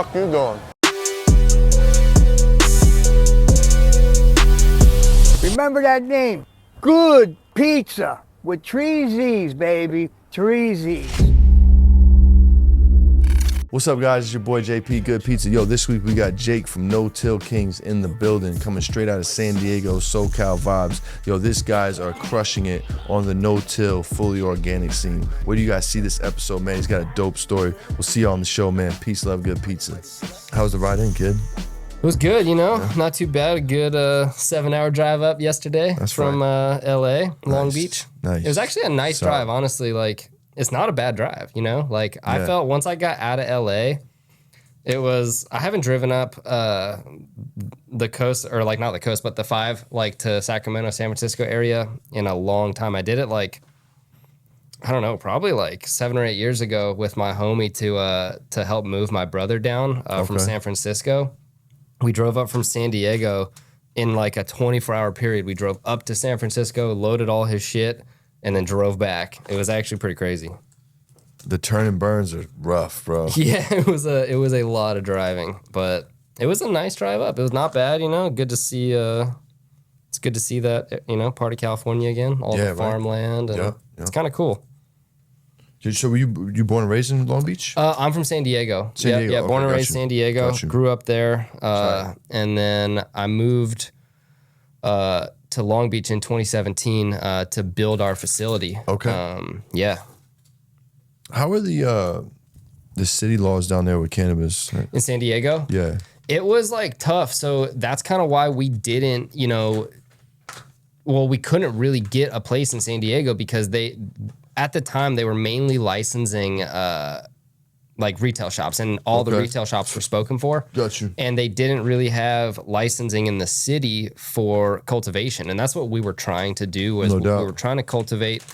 fuck you doing? Remember that name? Good Pizza with 3 Z's, baby. 3 Z's. What's up, guys? It's your boy JP, Good Pizza. Yo, this week we got Jake from No Till Kings in the building, coming straight out of San Diego, SoCal vibes. Yo, these guys are crushing it on the no-till, fully organic scene. Where do you guys see this episode, man? He's got a dope story. We'll see you on the show, man. Peace, love, good pizza. How was the ride in, kid? It was good, not too bad. A good 7-hour drive up yesterday from LA, Long Beach. Nice. It was actually a nice drive, honestly. Like, it's not a bad drive, I felt once I got out of LA, I haven't driven up the coast, or like not the coast, but the 5, like to Sacramento, San Francisco area in a long time. I did it I don't know, probably like 7 or 8 years ago with my homie to help move my brother down from San Francisco. We drove up from San Diego in like a 24-hour period. We drove up to San Francisco, loaded all his shit, and then drove back. It was actually pretty crazy. The turn and burns are rough, bro. Yeah, it was a lot of driving, but it was a nice drive up. It was not bad, Good to see. It's good to see that part of California again, all the farmland, and it's kind of cool. So were you born and raised in Long Beach? I'm from San Diego. Yeah, born and raised San Diego. Grew up there, and then I moved to Long Beach in 2017 to build our facility. Okay. Yeah. How are the city laws down there with cannabis? In San Diego? Yeah. It was tough. So that's kind of why we didn't, we couldn't really get a place in San Diego because at the time they were mainly licensing retail shops, and all the retail shops were spoken for. Got you. And they didn't really have licensing in the city for cultivation. And that's what we were trying to do was we were trying to cultivate.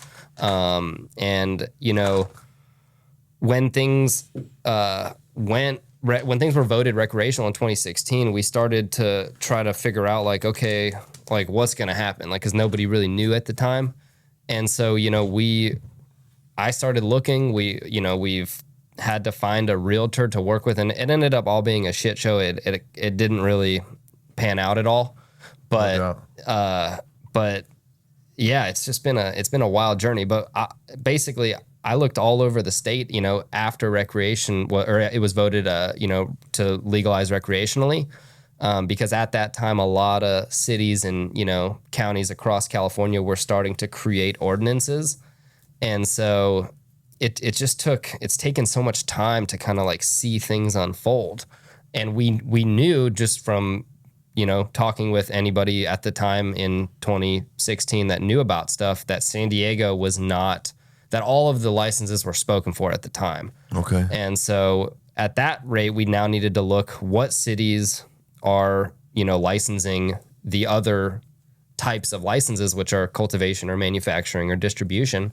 When things when things were voted recreational in 2016, we started to try to figure out what's going to happen, because nobody really knew at the time. And so, I started looking, we've had to find a realtor to work with, and it ended up all being a shit show. It didn't really pan out at all, but yeah, it's been a wild journey. But I looked all over the state, after recreation, or it was voted, to legalize recreationally, because at that time, a lot of cities and, counties across California were starting to create ordinances. And so it's taken so much time to kind of see things unfold. And we knew just from, talking with anybody at the time in 2016 that knew about stuff, that San Diego was not, that all of the licenses were spoken for at the time. Okay. And so at that rate, we now needed to look what cities are, licensing the other types of licenses, which are cultivation or manufacturing or distribution,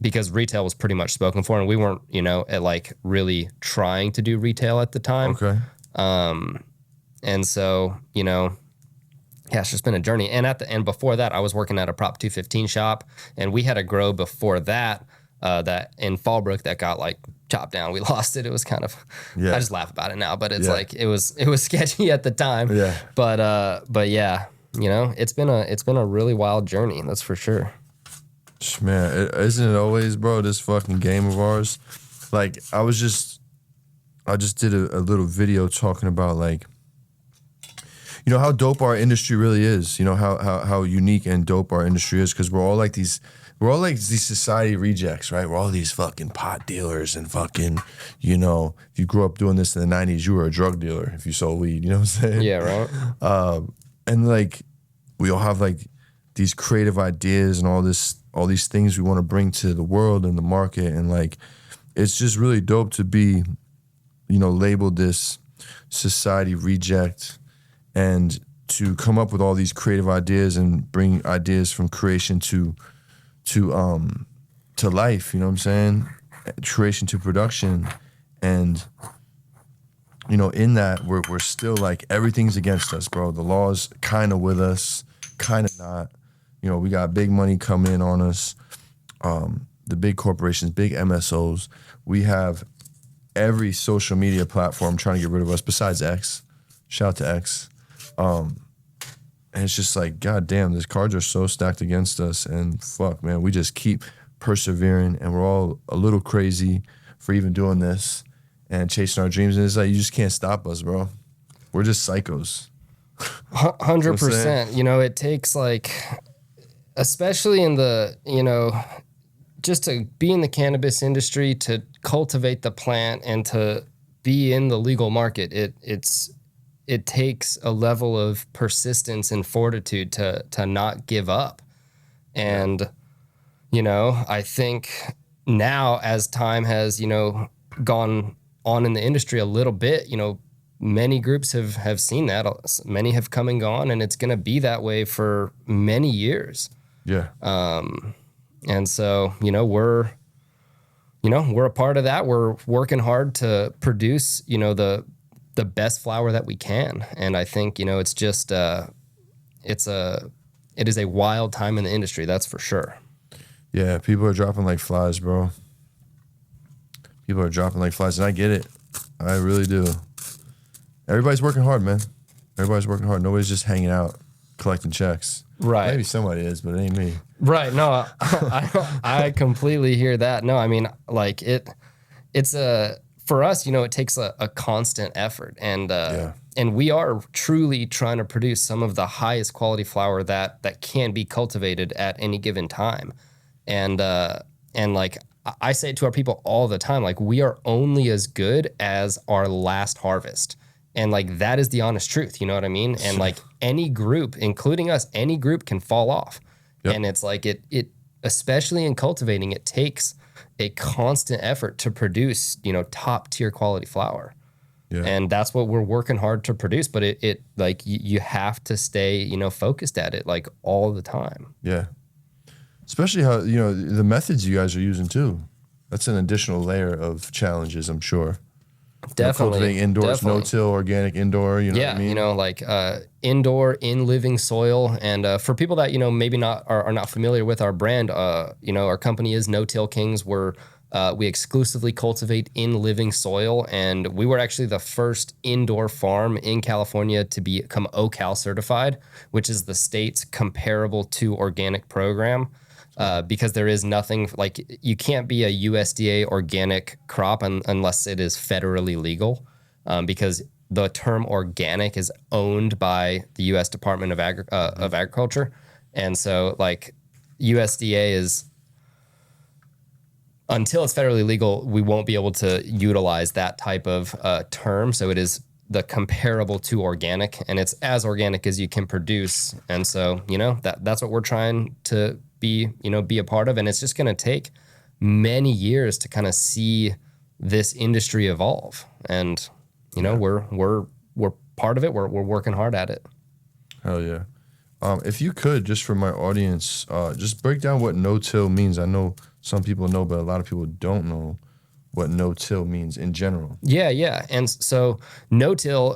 because retail was pretty much spoken for, and we weren't, really trying to do retail at the time. Okay. And so, it's just been a journey. And before that, I was working at a Prop 215 shop, and we had a grow before that, that in Fallbrook that got chopped down. We lost it. It was kind of, I just laugh about it now, but it's it was sketchy at the time. Yeah. But yeah, it's been a really wild journey. That's for sure. Man, isn't it always, bro, this fucking game of ours? I just did a little video talking about how dope our industry really is. How unique and dope our industry is, because we're all like these society rejects, right? We're all these fucking pot dealers and fucking, if you grew up doing this in the 90s, you were a drug dealer if you sold weed, you know what I'm saying? Yeah, right. And we all have these creative ideas and all these things we want to bring to the world and the market, and it's just really dope to be, labeled this society reject, and to come up with all these creative ideas and bring ideas from creation to life, you know what I'm saying? Creation to production. And in that we're still everything's against us, bro. The law's kind of with us, kind of not. We got big money coming in on us. The big corporations, big MSOs. We have every social media platform trying to get rid of us besides X. Shout out to X. And it's just like, God damn, these cards are so stacked against us. And fuck, man, we just keep persevering, and we're all a little crazy for even doing this and chasing our dreams. And it's like, you just can't stop us, bro. We're just psychos. 100%. You know, it takes like, especially in the, you know, just to be in the cannabis industry, to cultivate the plant and to be in the legal market, it takes a level of persistence and fortitude to not give up. And, you know, I think now as time has, you know, gone on in the industry a little bit, you know, many groups have seen that. Many have come and gone, and it's going to be that way for many years. Yeah. And so, you know, we're a part of that. We're working hard to produce, you know, the best flower that we can. And I think, you know, it's just, it is a wild time in the industry. That's for sure. Yeah. People are dropping like flies, bro. People are dropping like flies, and I get it. I really do. Everybody's working hard, man. Everybody's working hard. Nobody's just hanging out collecting checks. Right. Maybe somebody is, but it ain't me. Right. No, I completely hear that. No, I mean, like it's for us, you know, it takes a constant effort, and we are truly trying to produce some of the highest quality flower that can be cultivated at any given time. And like I say it to our people all the time, like, we are only as good as our last harvest. And like, that is the honest truth. You know what I mean? And like, any group, including us, any group can fall off. Yep. And it's like, it, especially in cultivating, it takes a constant effort to produce, you know, top tier quality flower. Yeah. And that's what we're working hard to produce. But it like, you have to stay, you know, focused at it like all the time. Yeah. Especially how, you know, the methods you guys are using too. That's an additional layer of challenges, I'm sure. Definitely. Cultivating indoors, no-till, organic indoor, you know what I mean? You know, like indoor, in living soil. And for people that, you know, maybe are not familiar with our brand, you know, our company is No Till Kings. We exclusively cultivate in living soil. And we were actually the first indoor farm in California to become OCal certified, which is the state's comparable to organic program. Because there is nothing, like, you can't be a USDA organic crop unless it is federally legal, because the term organic is owned by the U.S. Department of Agriculture. And so, like, USDA is, until it's federally legal, we won't be able to utilize that type of term. So it is the comparable to organic, and it's as organic as you can produce. And so, you know, that's what we're trying to be a part of. And it's just going to take many years to kind of see this industry evolve. And, you know, we're part of it. We're working hard at it. Hell yeah. If you could, just for my audience, just break down what no-till means. I know some people know, but a lot of people don't know what no-till means in general. Yeah. And so no-till,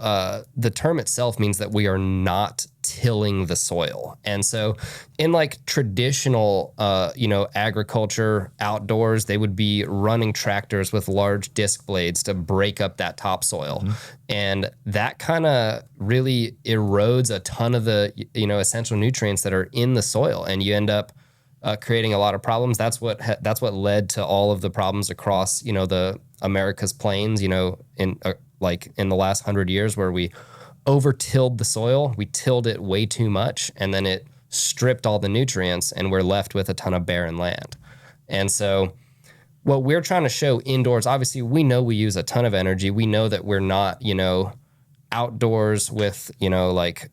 the term itself means that we are not tilling the soil. And so in like traditional, you know, agriculture outdoors, they would be running tractors with large disc blades to break up that topsoil. Mm-hmm. And that kind of really erodes a ton of the, you know, essential nutrients that are in the soil. And you end up creating a lot of problems. That's what led to all of the problems across, you know, the America's plains, you know, in the last 100 years, where we over-tilled the soil. We tilled it way too much, and then it stripped all the nutrients, and we're left with a ton of barren land. And so what we're trying to show indoors, obviously we know we use a ton of energy. We know that we're not, you know, outdoors with, you know, like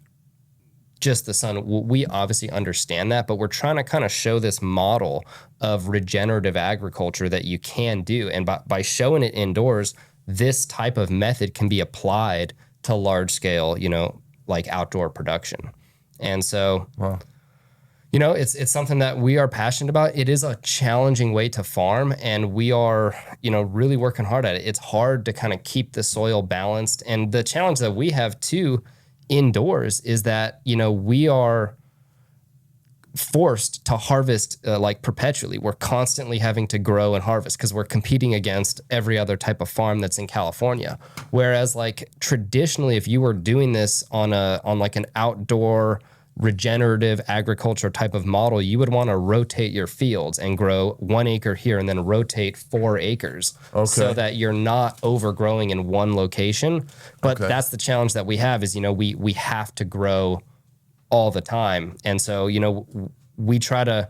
just the sun. We obviously understand that, but we're trying to kind of show this model of regenerative agriculture that you can do. And by showing it indoors, this type of method can be applied to large scale, you know, like outdoor production. And so, wow. You know, it's something that we are passionate about. It is a challenging way to farm, and we are, you know, really working hard at it. It's hard to kind of keep the soil balanced. And the challenge that we have too indoors is that, you know, we are forced to harvest like perpetually. We're constantly having to grow and harvest because we're competing against every other type of farm that's in California. Whereas like traditionally, if you were doing this on like an outdoor regenerative agriculture type of model, you would want to rotate your fields and grow 1 acre here and then rotate 4 acres so that you're not overgrowing in one location. But that's the challenge that we have is, you know, we have to grow all the time. And so, you know, we try to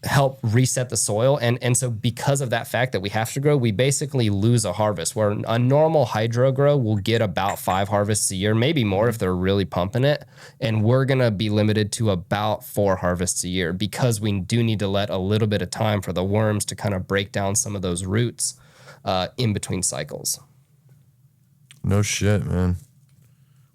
help reset the soil. And so because of that fact that we have to grow, we basically lose a harvest where a normal hydro grow will get about 5 harvests a year, maybe more if they're really pumping it. And we're going to be limited to about 4 harvests a year because we do need to let a little bit of time for the worms to kind of break down some of those roots in between cycles. No shit, man.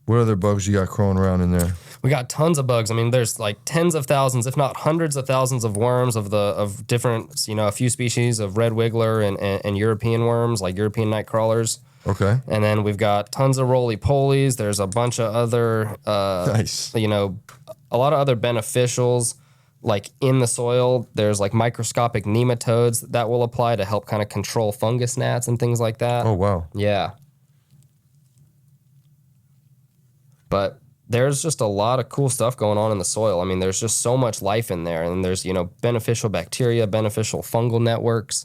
What other bugs you got crawling around in there? We got tons of bugs. I mean, there's like tens of thousands, if not hundreds of thousands of worms of different, you know, a few species of red wiggler and European worms, like European night crawlers. Okay. And then we've got tons of roly-polies. There's a bunch of other, nice. You know, a lot of other beneficials. Like in the soil, there's like microscopic nematodes that will apply to help kind of control fungus gnats and things like that. Oh, wow. Yeah. But there's just a lot of cool stuff going on in the soil. I mean, there's just so much life in there, and there's, you know, beneficial bacteria, beneficial fungal networks,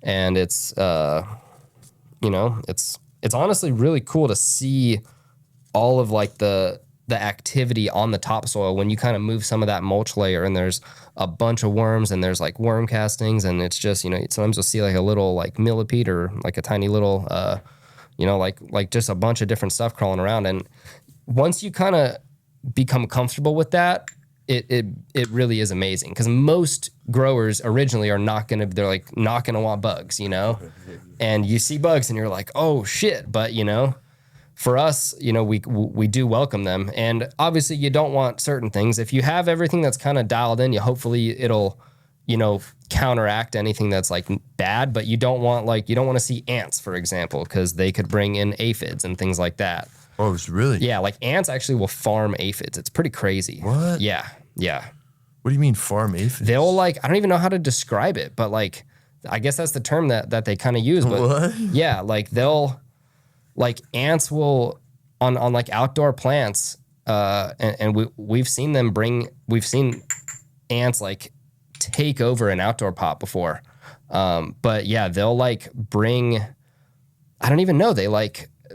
and it's, you know, it's honestly really cool to see all of like the activity on the topsoil when you kind of move some of that mulch layer, and there's a bunch of worms, and there's like worm castings, and it's just, you know, sometimes you'll see like a little like millipede or like a tiny little, you know, like just a bunch of different stuff crawling around, and once you kind of become comfortable with that, it really is amazing because most growers originally are not gonna want bugs, you know, and you see bugs and you're like, oh shit, but you know, for us, you know, we do welcome them, and obviously you don't want certain things. If you have everything that's kind of dialed in, hopefully it'll, you know, counteract anything that's like bad, but you don't want to see ants, for example, because they could bring in aphids and things like that. Oh, it's really? Yeah, like ants actually will farm aphids. It's pretty crazy. What? Yeah. What do you mean farm aphids? They'll like, I don't even know how to describe it, but like, I guess that's the term that they kind of use. But what? Yeah, like ants will on like outdoor plants, and we've seen ants like take over an outdoor pot before. But yeah, they'll like bring, I don't even know,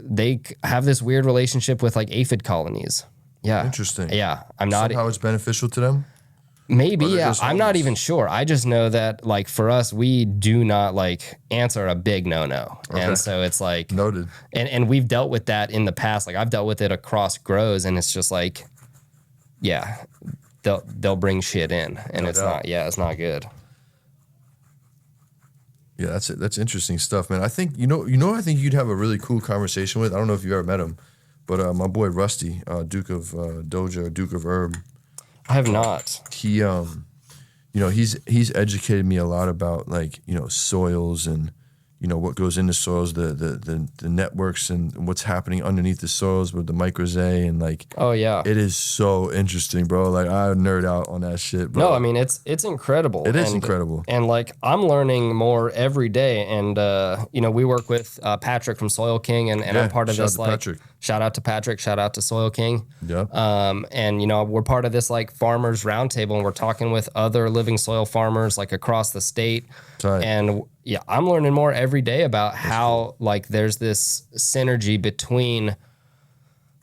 they have this weird relationship with like aphid colonies. Yeah. Interesting. Yeah. Somehow it's beneficial to them? Maybe, yeah. I'm not even sure. I just know that like for us, we do not like, ants are a big no-no. Okay. And so it's like noted. And we've dealt with that in the past. Like I've dealt with it across grows, and it's just like, yeah, they'll bring shit in, and it's not good. Yeah, that's interesting stuff, man. I think I think you'd have a really cool conversation with. I don't know if you've ever met him, but my boy Rusty, Duke of Doja, or Duke of Herb. I have not. He he's educated me a lot about like, you know, soils and, you know, what goes into soils, the networks and what's happening underneath the soils with the microzae and like. Oh yeah. It is so interesting, bro. Like I nerd out on that shit, bro. No, I mean it's incredible. It is incredible. And like I'm learning more every day. And you know, we work with Patrick from Soil King, and I'm part of this like Patrick. Shout out to Patrick, shout out to Soil King. Yeah. And you know, we're part of this like farmers roundtable, and we're talking with other living soil farmers like across the state. Tight. And yeah, I'm learning more every day about how like there's this synergy between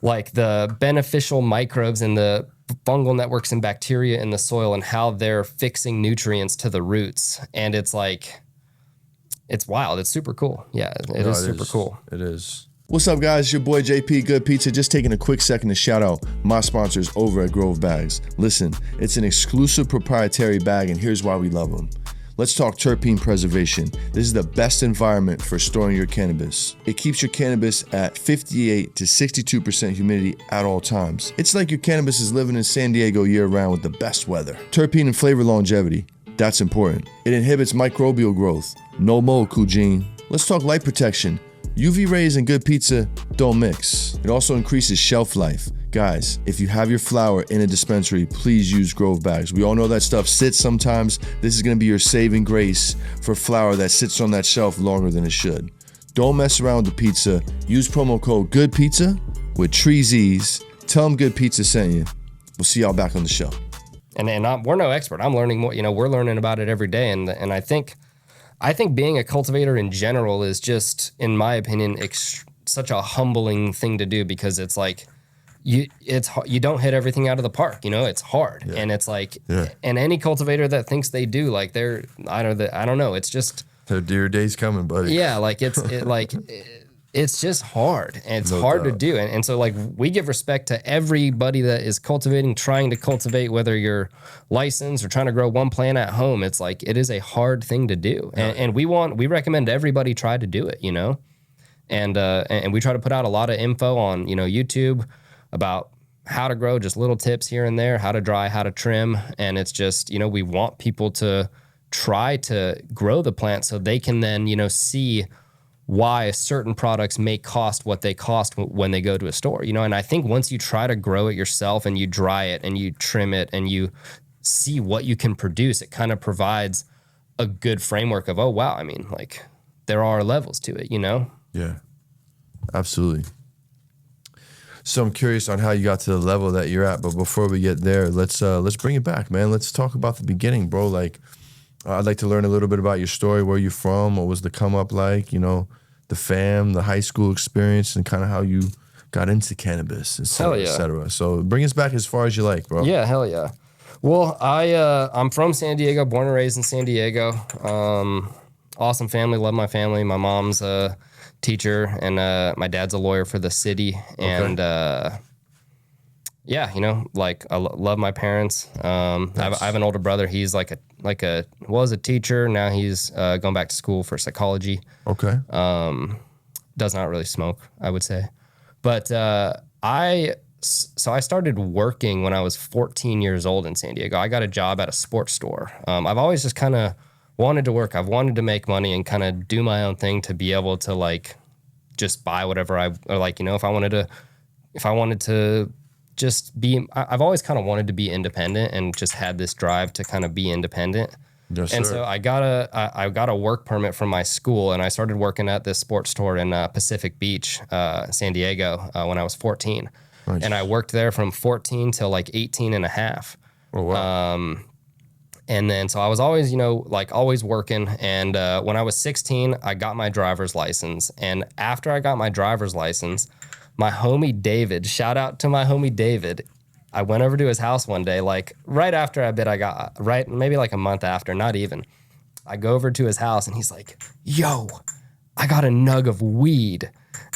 like the beneficial microbes and the fungal networks and bacteria in the soil, and how they're fixing nutrients to the roots. And it's like, it's wild. It's super cool. Yeah, it is super cool. It is. What's up, guys? It's your boy JP Good Pizza. Just taking a quick second to shout out my sponsors over at Grove Bags. Listen, it's an exclusive proprietary bag, and here's why we love them. Let's talk terpene preservation. This is the best environment for storing your cannabis. It keeps your cannabis at 58 to 62% humidity at all times. It's like your cannabis is living in San Diego year-round with the best weather. Terpene and flavor longevity. That's important. It inhibits microbial growth. No mold, Kujin. Let's talk light protection. UV rays and good pizza don't mix. It also increases shelf life. Guys, if you have your flower in a dispensary, please use Grove bags. We all know that stuff sits sometimes. This is gonna be your saving grace for flower that sits on that shelf longer than it should. Don't mess around with the pizza. Use promo code GOODPizza with TreeZ's. Tell them Good Pizza sent you. We'll see y'all back on the show. And we're no expert. I'm learning more. We're learning about it every day. And I think being a cultivator in general is just, in my opinion, such a humbling thing to do, because it's like you don't hit everything out of the park. It's hard, and it's like, and any cultivator that thinks they do, like I don't know. It's just Your day's coming, buddy. Yeah, like it's just hard, and it's hard to do. And so like we give respect to everybody that is cultivating, trying to cultivate, whether you're licensed or trying to grow one plant at home. It's like, it is a hard thing to do. And we recommend everybody try to do it, and we try to put out a lot of info on, YouTube about how to grow, just little tips here and there, how to dry, how to trim. And it's just, we want people to try to grow the plant so they can then, see why certain products may cost what they cost when they go to a store, and I think once you try to grow it yourself and you dry it and you trim it and you see what you can produce, it kind of provides a good framework of, oh, wow, I mean, like there are levels to it, Yeah, absolutely. So I'm curious on how you got to the level that you're at, but before we get there, let's bring it back, man. Let's talk about the beginning, bro. Like, I'd like to learn a little bit about your story, where you're from, what was the come up like, the fam, the high school experience, and kind of how you got into cannabis, et cetera, et cetera. So bring us back as far as you like, bro. Yeah, hell yeah. Well, I'm from San Diego, born and raised in San Diego. Awesome family, love my family. My mom's a teacher, and my dad's a lawyer for the city. And yeah, like I love my parents. I have an older brother. He's was a teacher. Now he's going back to school for psychology. Okay. Does not really smoke, I would say. But I started working when I was 14 years old in San Diego. I got a job at a sports store. I've always just kind of wanted to work. I've wanted to make money and kind of do my own thing to be able to like just buy whatever if I wanted to just be, I've always kind of wanted to be independent and just had this drive to kind of be independent. Yes, and sir. so I got a work permit from my school, and I started working at this sports store in Pacific Beach, San Diego, when I was 14. Nice. And I worked there from 14 till like 18 and a half. Oh, wow. And then, so I was always, always working. And when I was 16, I got my driver's license. And after I got my driver's license, my homie David, shout out to my homie David, I went over to his house one day, like right after maybe like a month after, not even. I go over to his house and he's like, yo, I got a nug of weed.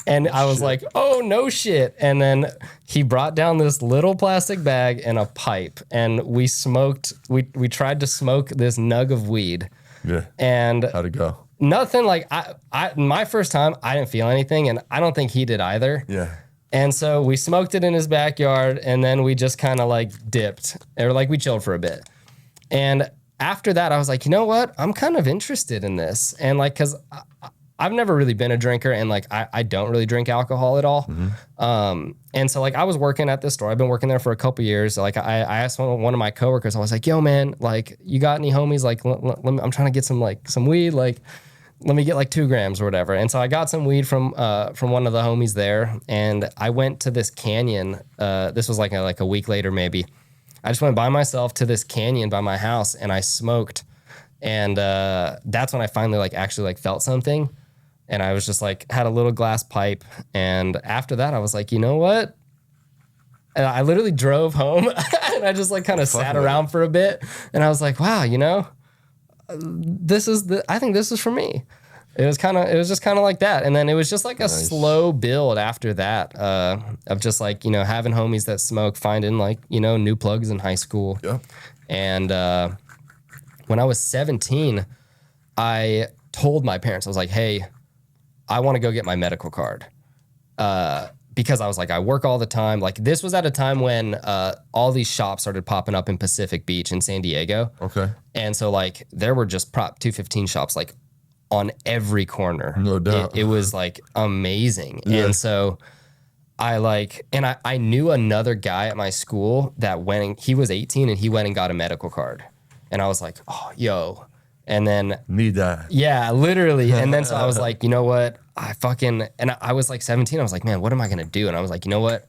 And I was like, oh, no shit. And then he brought down this little plastic bag and a pipe, and we tried to smoke this nug of weed. Yeah. And how'd it go? Nothing. Like my first time, I didn't feel anything, and I don't think he did either. Yeah. And so we smoked it in his backyard, and then we just kind of like dipped, or like we chilled for a bit. And after that, I was like, you know what? I'm kind of interested in this. And like, cause I've never really been a drinker, and like, I don't really drink alcohol at all. Mm-hmm. And so like I was working at this store. I've been working there for a couple years. Like I asked one of my coworkers, I was like, yo man, like you got any homies? Like, I'm trying to get some weed. Like, let me get like 2 grams or whatever. And so I got some weed from one of the homies there, and I went to this canyon. This was like a week later, maybe. I just went by myself to this canyon by my house, and I smoked. And that's when I finally like actually like felt something. And I was just like, had a little glass pipe. And after that, I was like, you know what? And I literally drove home and I just like kind of sat around for a bit. And I was like, wow, I think this is for me. It was just kind of like that. And then it was just like a slow build after that, of just like, having homies that smoke, finding like, new plugs in high school. Yeah. And when I was 17, I told my parents, I was like, hey, I want to go get my medical card. Because I was like, I work all the time. Like this was at a time when all these shops started popping up in Pacific Beach in San Diego. Okay. And so like there were just Prop 215 shops like on every corner. No doubt. It was like amazing. Yeah. And so I knew another guy at my school that he was 18 and he went and got a medical card. And I was like, oh, yo. And then Need that. yeah, literally. And then so I was like, you know what? I was like 17. I was like, man, what am I gonna do? And I was like, you know what?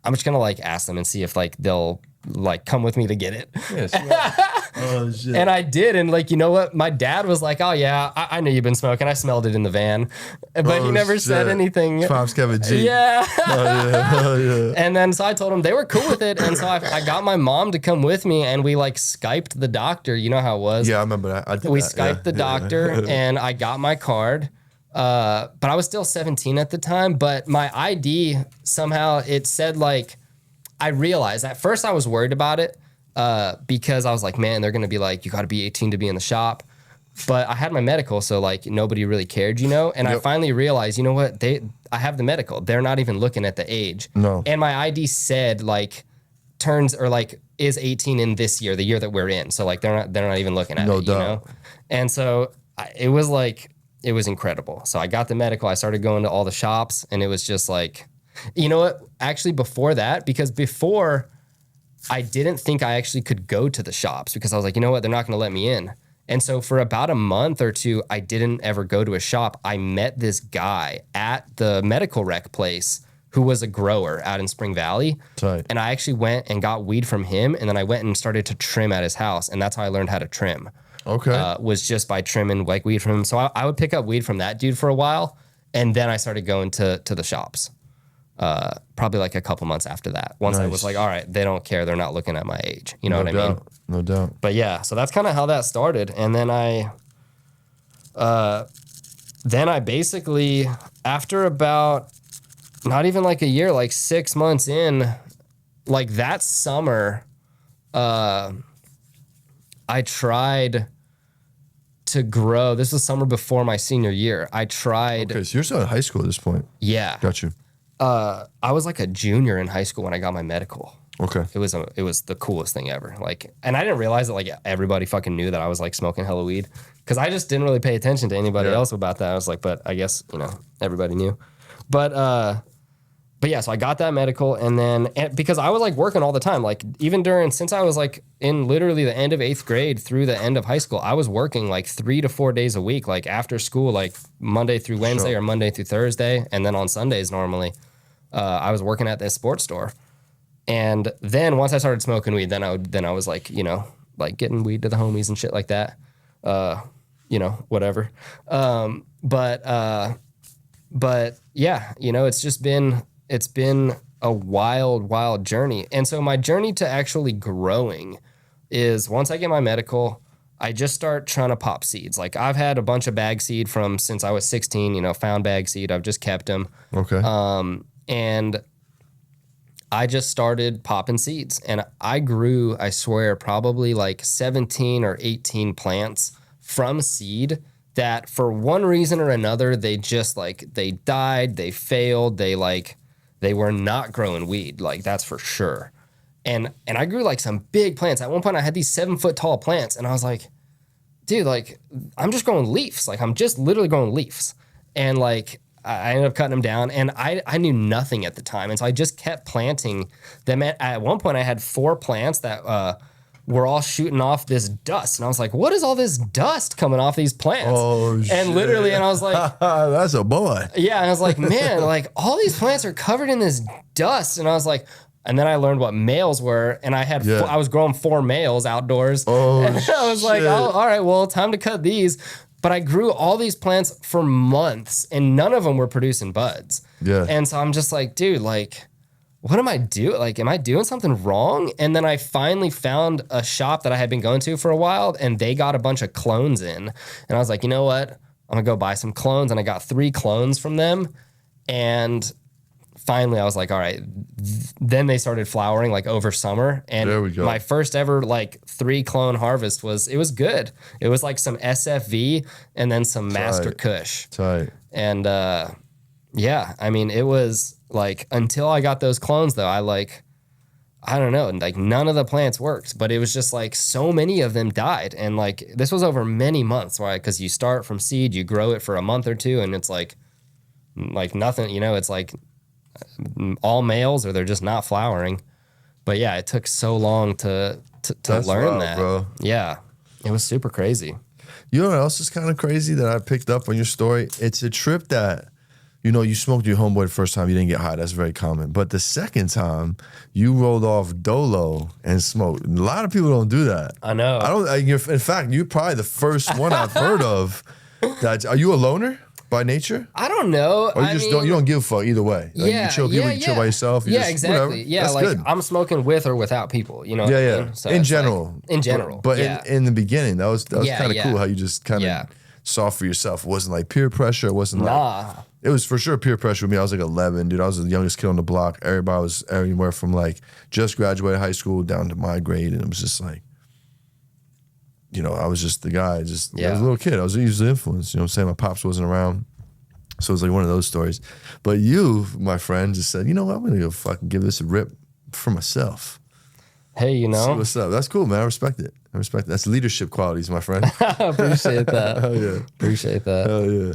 I'm just gonna like ask them and see if like they'll like come with me to get it. Yes. Oh shit. And I did. And like, you know what? My dad was like, oh yeah, I knew you've been smoking. I smelled it in the van. But he never said anything. Pops Kevin G. Yeah. Oh yeah. Oh yeah. And then so I told them they were cool with it. And so I got my mom to come with me and we like Skyped the doctor. You know how it was? Yeah, I remember that. We Skyped the doctor and I got my card. But I was still 17 at the time. But my ID, somehow it said like, I realized at first I was worried about it because I was like, man, they're going to be like, you got to be 18 to be in the shop. But I had my medical, so like nobody really cared, you know? And I finally realized, you know what? I have the medical. They're not even looking at the age. No. And my ID said like is 18 in this year, the year that we're in. So like they're not even looking at it, you know? And so it was incredible. So I got the medical. I started going to all the shops and it was just like, you know what? Actually before that, because before I didn't think I actually could go to the shops because I was like, you know what? They're not going to let me in. And so for about a month or two, I didn't ever go to a shop. I met this guy at the medical rec place who was a grower out in Spring Valley. Tight. And I actually went and got weed from him. And then I went and started to trim at his house. And that's how I learned how to trim. Okay. Was just by trimming like weed from him. So I would pick up weed from that dude for a while. And then I started going to the shops. Probably like a couple months after that. Once I was like, all right, they don't care. They're not looking at my age. You know what I mean? No doubt. But yeah, so that's kind of how that started. And then I basically, after about not even like a year, like 6 months in, like that summer, I tried to grow. This was summer before my senior year. I tried. Okay, so you're still in high school at this point. Yeah. Got you. I was like a junior in high school when I got my medical. Okay. It was the coolest thing ever. Like, and I didn't realize that like everybody fucking knew that I was like smoking hella weed because I just didn't really pay attention to anybody else about that. I was like, but I guess everybody knew. But yeah, so I got that medical and because I was like working all the time, like even since I was like in literally the end of 8th grade through the end of high school, I was working like 3 to 4 days a week, like after school, like Monday through Wednesday or Monday through Thursday, and then on Sundays normally. I was working at this sports store. And then once I started smoking weed, then I was like, like getting weed to the homies and shit like that. Whatever. But yeah, it's been a wild journey. And so my journey to actually growing is once I get my medical, I just start trying to pop seeds. Like I've had a bunch of bag seed from since I was 16, found bag seed. I've just kept them. Okay. And I just started popping seeds and I grew, I swear, probably like 17 or 18 plants from seed that for one reason or another, they just like, they died, they failed, they were not growing weed. Like that's for sure. And I grew like some big plants. At one point I had these 7-foot tall plants and I was like, dude, like I'm just growing leaves. Like I'm just literally growing leaves. And like, I ended up cutting them down and I knew nothing at the time. And so I just kept planting them. At one point I had 4 plants that were all shooting off this dust. And I was like, what is all this dust coming off these plants? Oh, shit. And literally, and I was like, that's a boy. Yeah. And I was like, man, like all these plants are covered in this dust. And I was like, and then I learned what males were. And I had, I was growing 4 males outdoors. Oh, and I was like, oh, all right, well, time to cut these. But I grew all these plants for months and none of them were producing buds. Yeah. And so I'm just like, dude, like, what am I doing? Like, am I doing something wrong? And then I finally found a shop that I had been going to for a while and they got a bunch of clones in. And I was like, you know what? I'm gonna go buy some clones. And I got 3 clones from them. And finally I was like, all right. Then they started flowering like over summer. And there we go. My first ever like 3 clone harvest it was good. It was like some SFV and then some Master Kush. Tight. And yeah, I mean, it was like until I got those clones though, I don't know, like none of the plants worked, but it was just like so many of them died. And like this was over many months, right? Because you start from seed, you grow it for a month or 2, and it's like nothing, it's like all males or they're just not flowering. But yeah, it took so long to That's learn wild, that. bro. Yeah, it was super crazy. You know what else is kind of crazy that I picked up on your story? It's a trip that, you know, you smoked your homeboy the first time, you didn't get high. That's very common. But the second time, you rolled off dolo and smoked. A lot of people don't do that. I know. In fact, you're probably the first one I've heard of. Are you a loner by nature? I don't know. Or you don't give a fuck either way. Like, Yeah, you chill, yeah, you chill by yourself. You Yeah, just, exactly. whatever. Yeah, That's like good. I'm smoking with or without people. You know. Yeah, what I yeah. mean? So In it's like- general. in general. But yeah. in the beginning, that was Yeah, kind of yeah. cool how you just kind of Yeah. saw for yourself. It wasn't like peer pressure. It wasn't like. Nah. It was for sure peer pressure with me. I was like 11, dude. I was the youngest kid on the block. Everybody was anywhere from like just graduated high school down to my grade. And it was just like, you know, I was just the guy. I was a little kid. I was easily influenced. You know what I'm saying? My pops wasn't around. So it was like one of those stories. But you, my friend, just said, you know what? I'm going to go fucking give this a rip for myself. Hey, you See know. what's up. That's cool, man. I respect it. That's leadership qualities, my friend. Appreciate that. Hell yeah. Appreciate that. Hell yeah.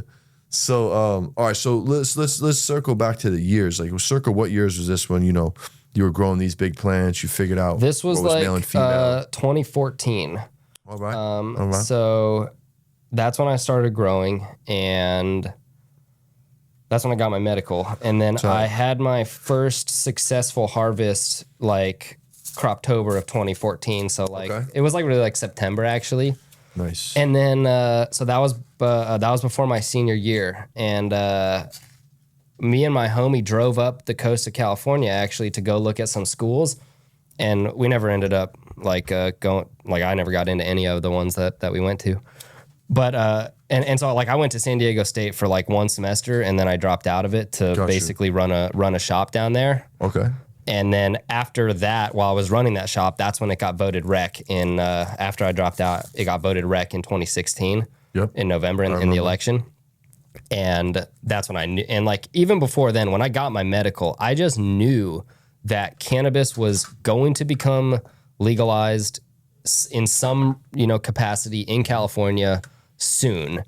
So, all right. So let's circle back to the years. Like, what years was this when, you know, you were growing these big plants? You figured out This was what like male and female. 2014. All right. All right. So that's when I started growing, and that's when I got my medical. And then I had my first successful harvest like Croptober of 2014. So like it was like really like September actually. Nice. And then so that was before my senior year, and me and my homie drove up the coast of California actually to go look at some schools, and we never ended up like going. Like I never got into any of the ones that we went to, but and so like I went to San Diego State for like one semester, and then I dropped out of it to basically run a shop down there. Okay. And then after that, while I was running that shop, that's when it got voted rec in, after I dropped out, it got voted rec in 2016 in November in the election. And that's when I knew, and like even before then, when I got my medical, I just knew that cannabis was going to become legalized in some, you know, capacity in California soon,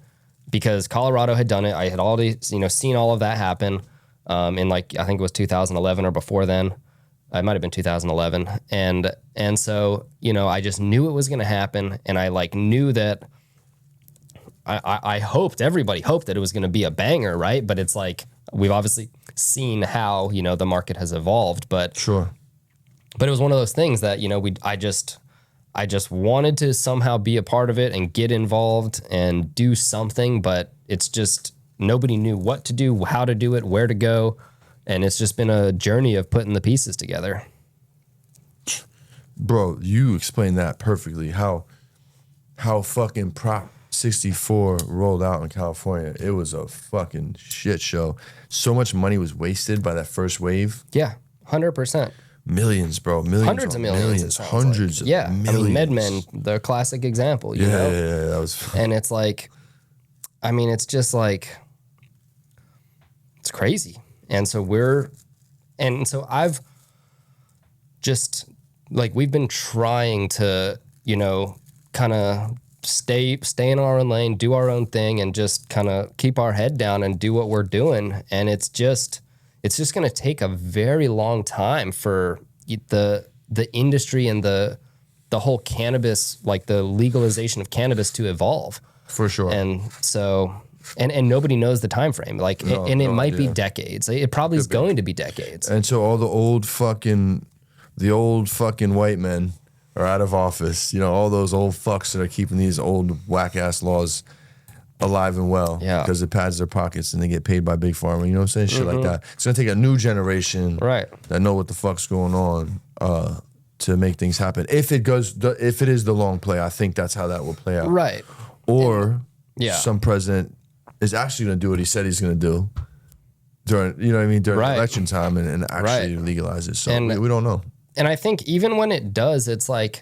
because Colorado had done it. I had already, you know, seen all of that happen in like, I think it was 2011 or before then. It might have been 2011. And so, you know, I just knew it was going to happen. And I like knew that I hoped, everybody hoped that it was going to be a banger, right? But it's like, we've obviously seen how, you know, the market has evolved, but Sure. But it was one of those things that, you know, I just wanted to somehow be a part of it and get involved and do something, but it's just, nobody knew what to do, how to do it, where to go. And it's just been a journey of putting the pieces together. Bro, you explained that perfectly. How fucking Prop 64 rolled out in California. It was a fucking shit show. So much money was wasted by that first wave. Yeah, 100%. Millions, bro. Millions. Hundreds of millions. It sounds Hundreds like. of millions. I mean, MedMen, the classic example, you know? Yeah, that was. And it's like, I mean, it's just like, it's crazy. And so I've just, like, we've been trying to, you know, kind of stay in our own lane, do our own thing, and just kind of keep our head down and do what we're doing. And it's just going to take a very long time for the industry and the whole cannabis, like the legalization of cannabis, to evolve. For sure. And so, and nobody knows the time frame. Like, it might be decades. It probably is going to be decades. And so all the old fucking white men are out of office. You know, all those old fucks that are keeping these old whack ass laws alive and well. Yeah. Because it pads their pockets and they get paid by big pharma. You know what I'm saying? Shit like that. It's gonna take a new generation that know what the fuck's going on to make things happen. If it is the long play, I think that's how that will play out. Right. Or some president is actually going to do what he said he's going to do during, you know what I mean, during election time and actually legalize it. So we don't know. And I think even when it does, it's like,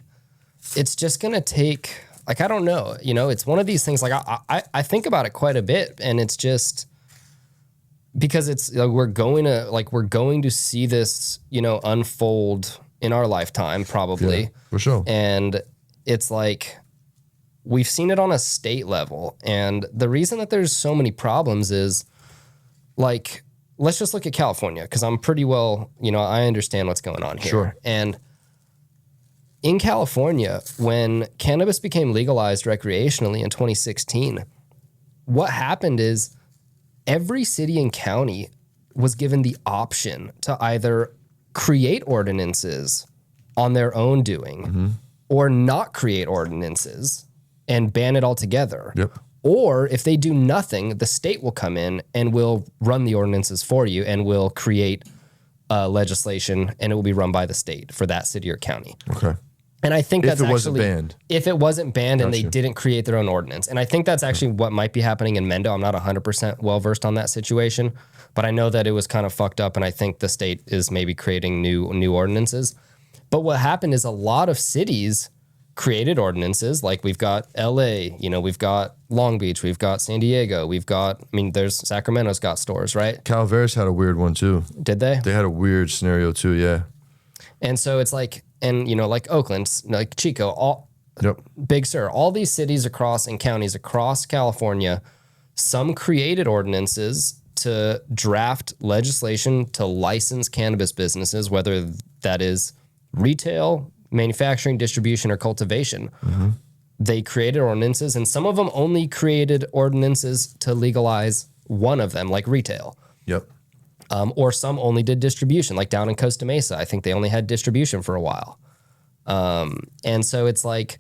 it's just going to take, like, I don't know, you know, it's one of these things, like I think about it quite a bit, and it's just because it's like, we're going to see this, you know, unfold in our lifetime, probably. Yeah, for sure. And it's like, we've seen it on a state level. And the reason that there's so many problems is, like, let's just look at California, because I'm pretty well, I understand what's going on here. Sure. And in California, when cannabis became legalized recreationally in 2016, what happened is every city and county was given the option to either create ordinances on their own doing or not create ordinances and ban it altogether. Yep. Or if they do nothing, the state will come in and will run the ordinances for you and will create legislation, and it will be run by the state for that city or county. Okay. And I think that's If it actually wasn't banned. If it wasn't banned and they Gotcha. didn't create their own ordinance. And I think that's actually what might be happening in Mendo. I'm not 100% well versed on that situation, but I know that it was kind of fucked up, and I think the state is maybe creating new ordinances. But what happened is a lot of cities created ordinances. Like we've got LA, we've got Long Beach, we've got San Diego, there's Sacramento's got stores, right? Calaveras had a weird one too. Did they? They had a weird scenario too, yeah. And so it's like, and like Oakland, like Chico, Yep. Big Sur, all these cities across and counties across California, some created ordinances to draft legislation to license cannabis businesses, whether that is retail, manufacturing, distribution, or cultivation. They created ordinances, and some of them only created ordinances to legalize one of them, like retail. Yep. Or some only did distribution, like down in Costa Mesa. I think they only had distribution for a while. And so it's like,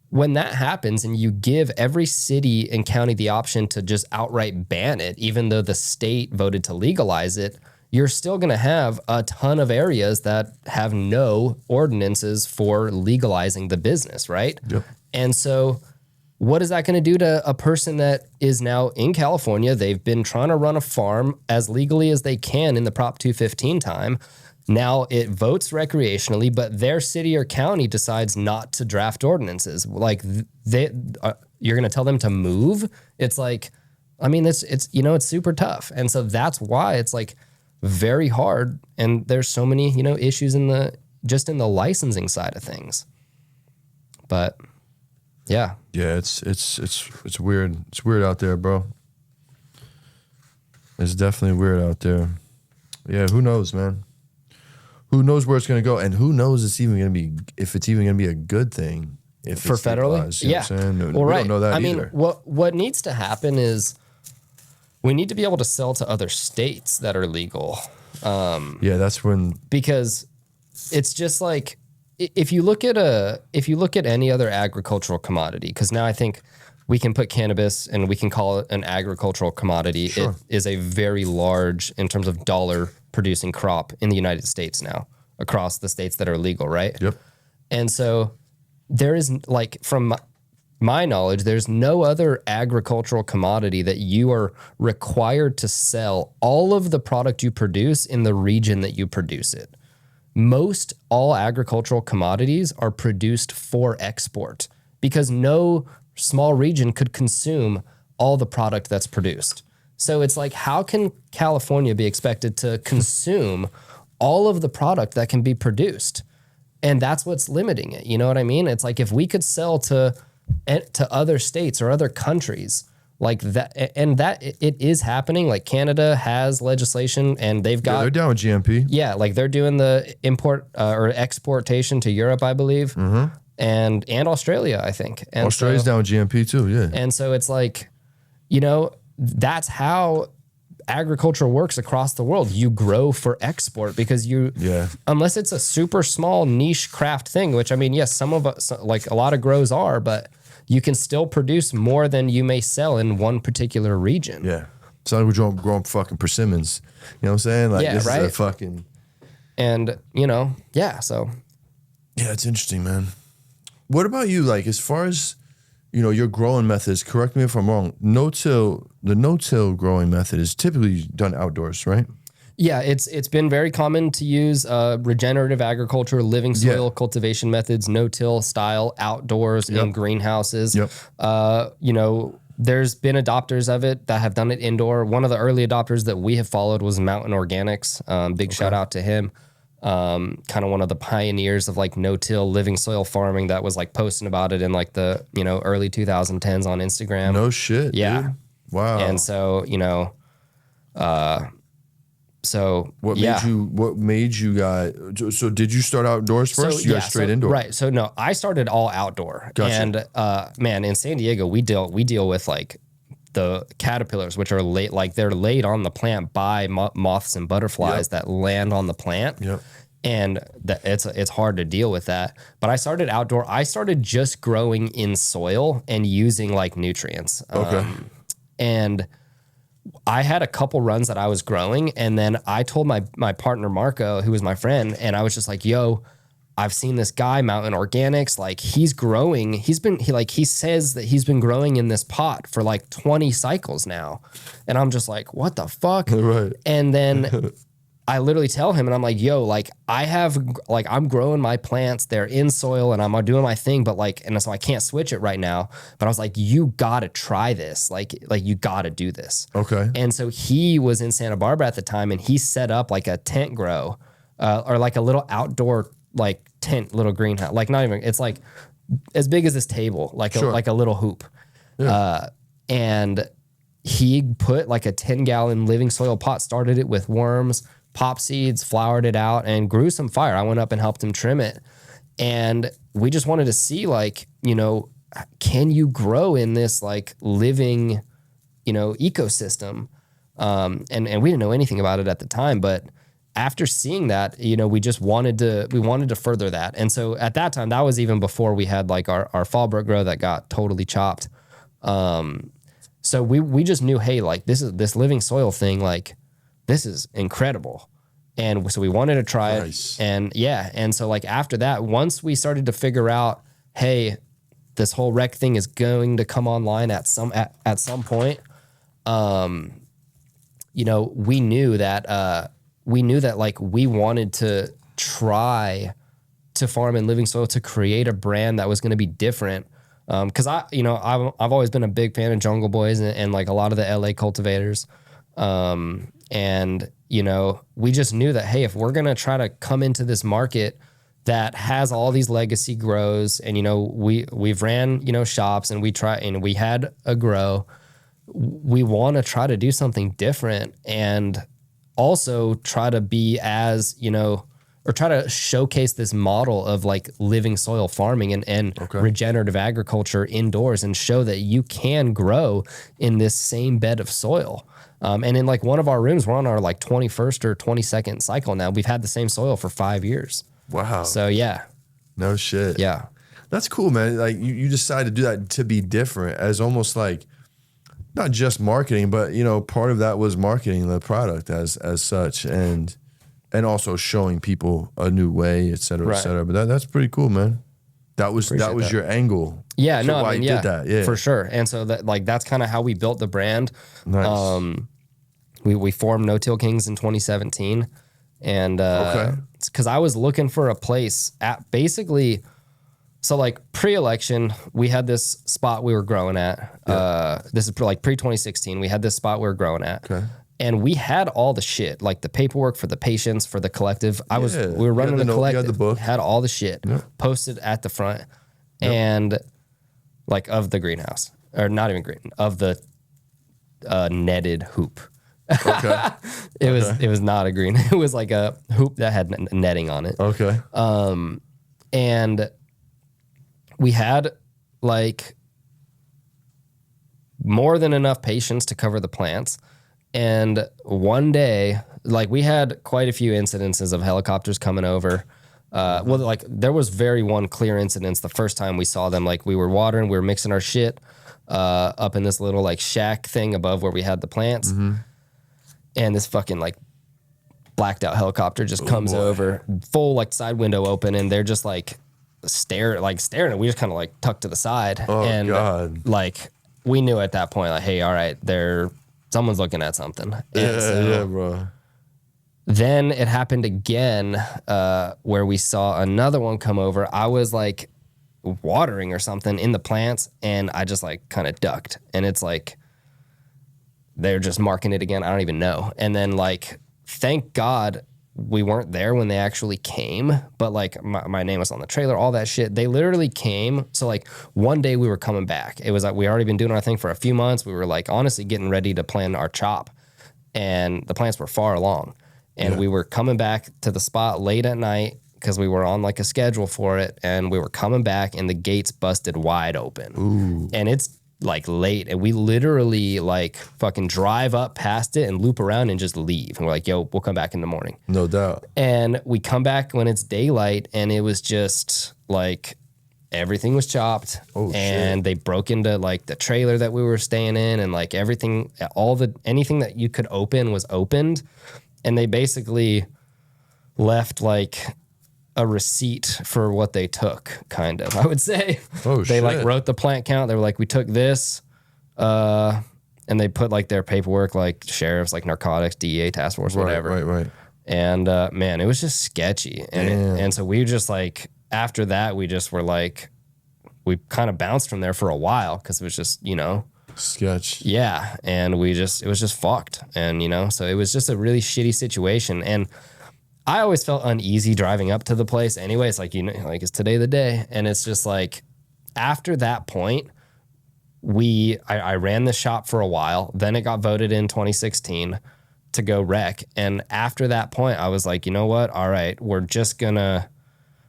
when that happens and you give every city and county the option to just outright ban it, even though the state voted to legalize it, you're still going to have a ton of areas that have no ordinances for legalizing the business, right? Yep. And so what is that going to do to a person that is now in California? They've been trying to run a farm as legally as they can in the Prop 215 time. Now it votes recreationally, but their city or county decides not to draft ordinances. Like you're going to tell them to move? It's like, it's super tough. And so that's why it's like very hard. And there's so many, issues in the licensing side of things. But yeah. Yeah, it's weird. It's weird out there, bro. It's definitely weird out there. Yeah, who knows, man? Who knows where it's going to go, and who knows if it's even going to be a good thing For federally? legalized, you know what I'm saying? Well, We right. don't know that I mean, either. what needs to happen is we need to be able to sell to other states that are legal. Yeah, that's when. Because it's just like, if you look at any other agricultural commodity, because now I think we can put cannabis and we can call it an agricultural commodity. Sure. It is a very large, in terms of dollar producing crop in the United States now, across the states that are legal, right? Yep. And so there is, like, from my knowledge, there's no other agricultural commodity that you are required to sell all of the product you produce in the region that you produce it. Most all agricultural commodities are produced for export because no small region could consume all the product that's produced. So it's like, how can California be expected to consume all of the product that can be produced? And that's what's limiting it. You know what I mean? It's like, if we could sell to other states or other countries like that, and that it is happening. Like Canada has legislation, and they've got, they're down with GMP. yeah, like they're doing the import or exportation to Europe, I believe, and Australia, I think. And Australia's down with GMP too. Yeah. and so it's like, that's how agriculture works across the world. You grow for export because unless it's a super small niche craft thing, which, I mean, yes, some of us, like a lot of grows are, but you can still produce more than you may sell in one particular region. Yeah. It's not like we're growing fucking persimmons. You know what I'm saying? Like, Yeah, this right? is a fucking. And, so. Yeah, it's interesting, man. What about you? Like, as far as, your growing methods, correct me if I'm wrong, the no-till growing method is typically done outdoors, right? Yeah, it's been very common to use regenerative agriculture, living soil cultivation methods, no-till style, outdoors in greenhouses. Yep. There's been adopters of it that have done it indoor. One of the early adopters that we have followed was Mountain Organics. Big shout out to him. Kind of one of the pioneers of like no-till living soil farming that was like posting about it in like the, early 2010s on Instagram. No shit. Yeah. Dude. Wow. And so, So What made you guys? So did you start outdoors first? You got straight indoor, right? So no, I started all outdoor. Gotcha. And man, in San Diego, we deal with like the caterpillars, which are they're laid on the plant by moths and butterflies that land on the plant. Yep. And it's hard to deal with that. But I started outdoor. I started just growing in soil and using like nutrients. Okay. And I had a couple runs that I was growing, and then I told my partner Marco, who was my friend, and I was just like, "Yo, I've seen this guy, Mountain Organics. Like he's growing. He says that he's been growing in this pot for like 20 cycles now," and I'm just like, "What the fuck?" Right. And then I literally tell him, and I'm like, "Yo, like I'm growing my plants. They're in soil, and I'm doing my thing, but and so I can't switch it right now." But I was like, "You gotta try this. Like you gotta do this." Okay. And so he was in Santa Barbara at the time, and he set up like a tent grow, or like a little outdoor like tent, little greenhouse. Like not even, it's like as big as this table, like a little hoop. Yeah. And he put like a 10-gallon living soil pot, started it with worms, pop seeds, flowered it out, and grew some fire. I went up and helped him trim it. And we just wanted to see, like, can you grow in this like living, ecosystem? And we didn't know anything about it at the time, but after seeing that, we just wanted to further that. And so at that time, that was even before we had like our Fallbrook grow that got totally chopped. So we just knew, hey, like this living soil thing, like, this is incredible. And so we wanted to try it. And so like after that, once we started to figure out, hey, this whole rec thing is going to come online at some point, we knew that like we wanted to try to farm in living soil to create a brand that was going to be different. Cause I've always been a big fan of Jungle Boys and like a lot of the LA cultivators. And we just knew that, hey, if we're going to try to come into this market that has all these legacy grows, and, we've ran, shops, and we had a grow, we want to try to do something different, and also try to be as, or try to showcase this model of like living soil farming and regenerative agriculture indoors, and show that you can grow in this same bed of soil. And in like one of our rooms, we're on our like 21st or 22nd cycle now. We've had the same soil for 5 years. Wow. So yeah. No shit. Yeah. That's cool, man. Like you decided to do that to be different, as almost like not just marketing, but part of that was marketing the product as such, and also showing people a new way, et cetera, et cetera. But that's pretty cool, man. That was your angle. Yeah, so why you did that. Yeah, for sure. And so that's kind of how we built the brand. Nice. We formed No Till Kings in 2017, and because I was looking for a place at basically. So like pre-election, we had this spot we were growing at. This is like pre-2016. We had this spot we were growing at. Okay. And we had all the shit, like the paperwork for the patients, for the collective. We were running the collective. You had the book. Had all the shit posted at the front, and like of the greenhouse, or not even green, of the netted hoop. Okay. It was not a green. It was like a hoop that had netting on it. Okay. And we had like more than enough patients to cover the plants. And one day, like we had quite a few incidences of helicopters coming over. Well, like there was one clear incident the first time we saw them. Like we were watering, we were mixing our shit up in this little like shack thing above where we had the plants. Mm-hmm. And this fucking like blacked out helicopter just comes over, full like side window open, and they're just like staring. And we just kind of like tucked to the side. Oh, and God. Like we knew at that point, like, hey, all right, someone's looking at something. Yeah, bro. Then it happened again where we saw another one come over. I was like watering or something in the plants, and I just like kind of ducked. And it's like they're just marking it again. I don't even know. And then like, thank God we weren't there when they actually came. But like my name was on the trailer, all that shit. They literally came. So like one day we were coming back. It was like we already been doing our thing for a few months. We were like honestly getting ready to plan our chop, and the plants were far along. And we were coming back to the spot late at night because we were on like a schedule for it. And we were coming back and the gates busted wide open. Ooh. And it's like late. And we literally like fucking drive up past it and loop around and just leave. And we're like, yo, we'll come back in the morning. No doubt. And we come back when it's daylight and it was just like everything was chopped. Oh, and shit. they broke into like the trailer that we were staying in and like everything, anything that you could open was opened. And they basically left like a receipt for what they took, kind of, I would say. Oh, they shit. like wrote the plant count. They were like, we took this, and they put like their paperwork, like sheriffs, like narcotics, DEA task force, whatever. Right. And man, it was just sketchy. And so we just like, after that, we just were like, we kind of bounced from there for a while because it was just, you know, sketch. yeah. And it was just fucked. And, you know, so it was just a really shitty situation. And I always felt uneasy driving up to the place anyway. It's like, you know, like, is today the day? And it's just like, after that point, I ran the shop for a while. Then it got voted in 2016 to go rec. And after that point, I was like, you know what? All right, we're just gonna,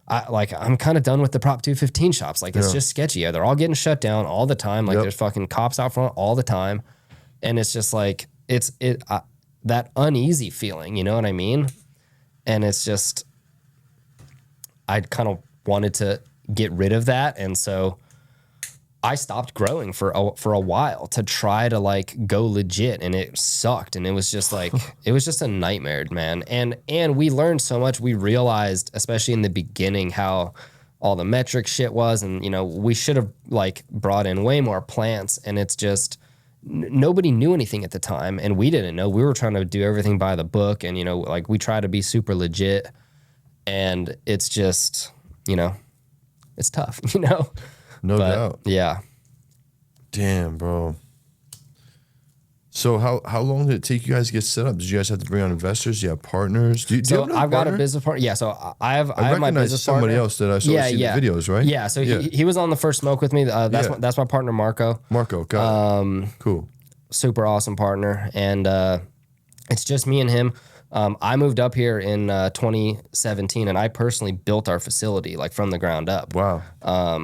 I'm kind of done with the Prop 215 shops. Like, it's just sketchy. They're all getting shut down all the time. Like, there's fucking cops out front all the time. And it's just like, that uneasy feeling, you know what I mean? And it's just, I kind of wanted to get rid of that. And so I stopped growing for a while to try to like go legit, and it sucked. And it was just like, it was just a nightmare, man. And we learned so much. We realized, especially in the beginning, how all the metric shit was. And, you know, we should have like brought in way more plants, and it's just, nobody knew anything at the time, and we didn't know. We were trying to do everything by the book, and, you know, like, we try to be super legit, and it's just, you know, it's tough, you know? No doubt. Yeah. Damn, bro. So how long did it take you guys to get set up? Did you guys have to bring on investors? Do you have partners? Do you have another I've got a partner? business partner. Yeah, so I have my recognized business somebody partner. else that I saw see the videos, right? Yeah, so he was on the first smoke with me. That's my partner, Marco. Marco, got it. Cool. Super awesome partner, and it's just me and him. I moved up here in 2017, and I personally built our facility like from the ground up. Wow.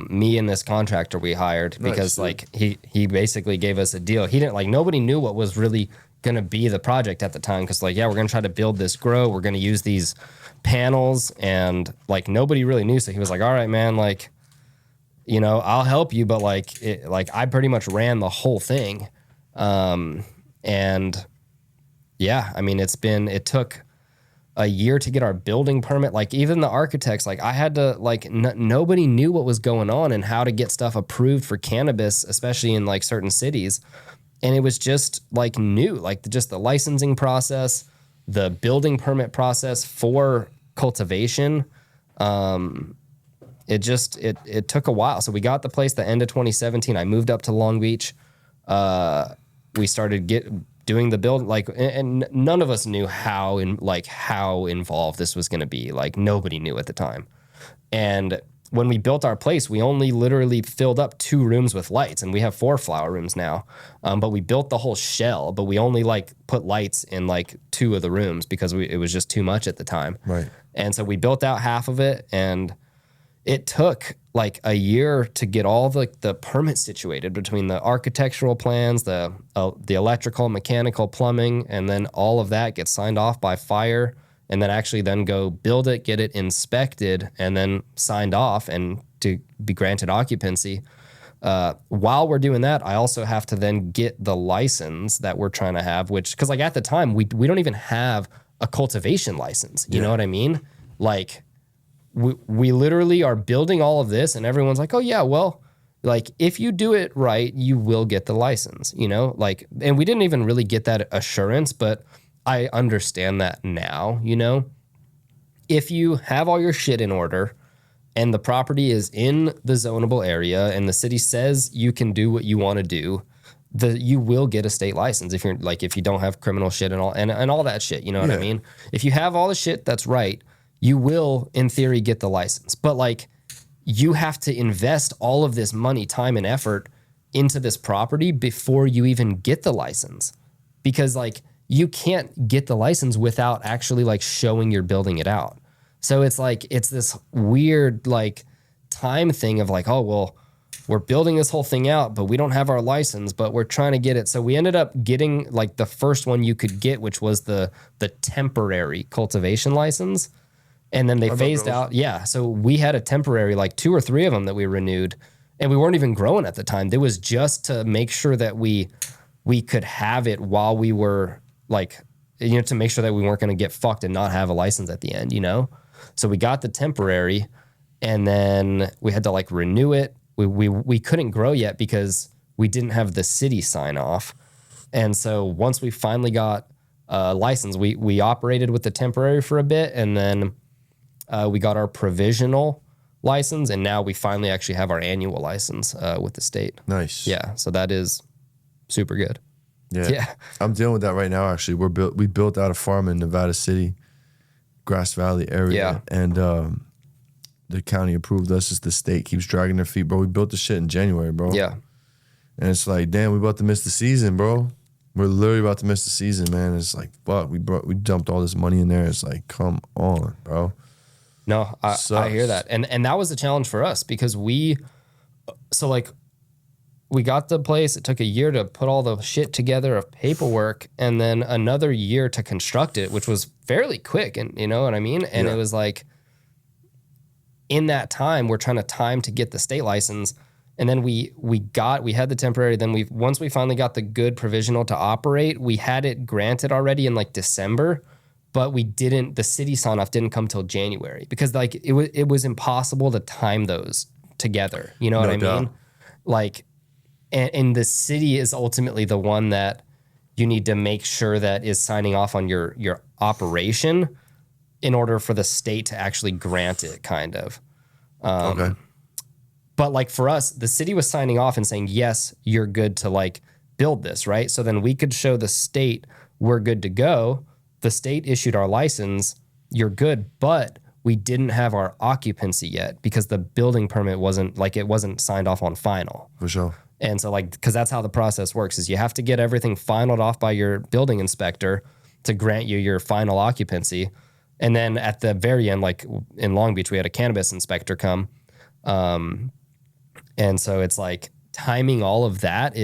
Me and this contractor we hired because like he basically gave us a deal. He didn't like, nobody knew what was really gonna be the project at the time, because like, yeah, we're gonna try to build this grow. We're gonna use these panels, and like nobody really knew. So he was like, all right, man, like, you know, I'll help you, but like I pretty much ran the whole thing. And yeah, I mean, it took a year to get our building permit. Like, even the architects, like, I had to, like, nobody knew what was going on and how to get stuff approved for cannabis, especially in like certain cities. And it was just like new, like just the licensing process, the building permit process for cultivation. It took a while. So we got the place the end of 2017. I moved up to Long Beach. We started doing the build, like, and none of us knew how involved this was going to be. Like, nobody knew at the time. And when we built our place, we only literally filled up 2 rooms with lights, and we have 4 flower rooms now. But we built the whole shell, but we only like put lights in like 2 of the rooms because it was just too much at the time. Right. And so we built out half of it, and it took like a year to get all the permits situated between the architectural plans, the electrical, mechanical, plumbing, and then all of that gets signed off by fire, and then actually then go build it, get it inspected, and then signed off and to be granted occupancy. While we're doing that, I also have to then get the license that we're trying to have, which, because like at the time we don't even have a cultivation license. You know what I mean? Like, we literally are building all of this, and everyone's like, oh yeah, well, like, if you do it right, you will get the license, you know? Like, and we didn't even really get that assurance, but I understand that now, you know? If you have all your shit in order and the property is in the zonable area and the city says you can do what you want to do, you will get a state license if you don't have criminal shit and all that shit, you know what I mean? If you have all the shit that's right, you will, in theory, get the license. But like, you have to invest all of this money, time, and effort into this property before you even get the license. Because like, you can't get the license without actually like showing you're building it out. So it's like, it's this weird like time thing of like, oh, well, we're building this whole thing out, but we don't have our license, but we're trying to get it. So we ended up getting like the first one you could get, which was the temporary cultivation license. And then they phased out. Yeah. So we had a temporary, like 2 or 3 of them that we renewed, and we weren't even growing at the time. It was just to make sure that we could have it while we were like, you know, to make sure that we weren't going to get fucked and not have a license at the end, you know? So we got the temporary, and then we had to like renew it. We couldn't grow yet because we didn't have the city sign off. And so once we finally got a license, we operated with the temporary for a bit, and then we got our provisional license, and now we finally actually have our annual license with the state. Nice. Yeah, so that is super good. Yeah. I'm dealing with that right now, actually. We built out a farm in Nevada City, Grass Valley area, and the county approved us. As the state keeps dragging their feet, bro. We built the shit in January, bro. Yeah. And it's like, damn, we about to miss the season, bro. We're literally about to miss the season, man. It's like, fuck, we dumped all this money in there. It's like, come on, bro. No, I hear that. And that was a challenge for us because we got the place. It took a year to put all the shit together of paperwork, and then another year to construct it, which was fairly quick. And you know what I mean? And it was like, in that time, we're trying to time to get the state license. And then we had the temporary. Then once we finally got the good provisional to operate, we had it granted already in like December, but the city sign off didn't come till January because like it was impossible to time those together. You know what I mean? Like, and the city is ultimately the one that you need to make sure that is signing off on your operation in order for the state to actually grant it, kind of. Okay. But like for us, the city was signing off and saying, yes, you're good to like build this, right? So then we could show the state we're good to go. The state issued our license, you're good, but we didn't have our occupancy yet because the building permit wasn't signed off on final. For sure. And so like, because that's how the process works is you have to get everything finalized off by your building inspector to grant you your final occupancy. And then at the very end, like in Long Beach, we had a cannabis inspector come. And so it's like timing all of that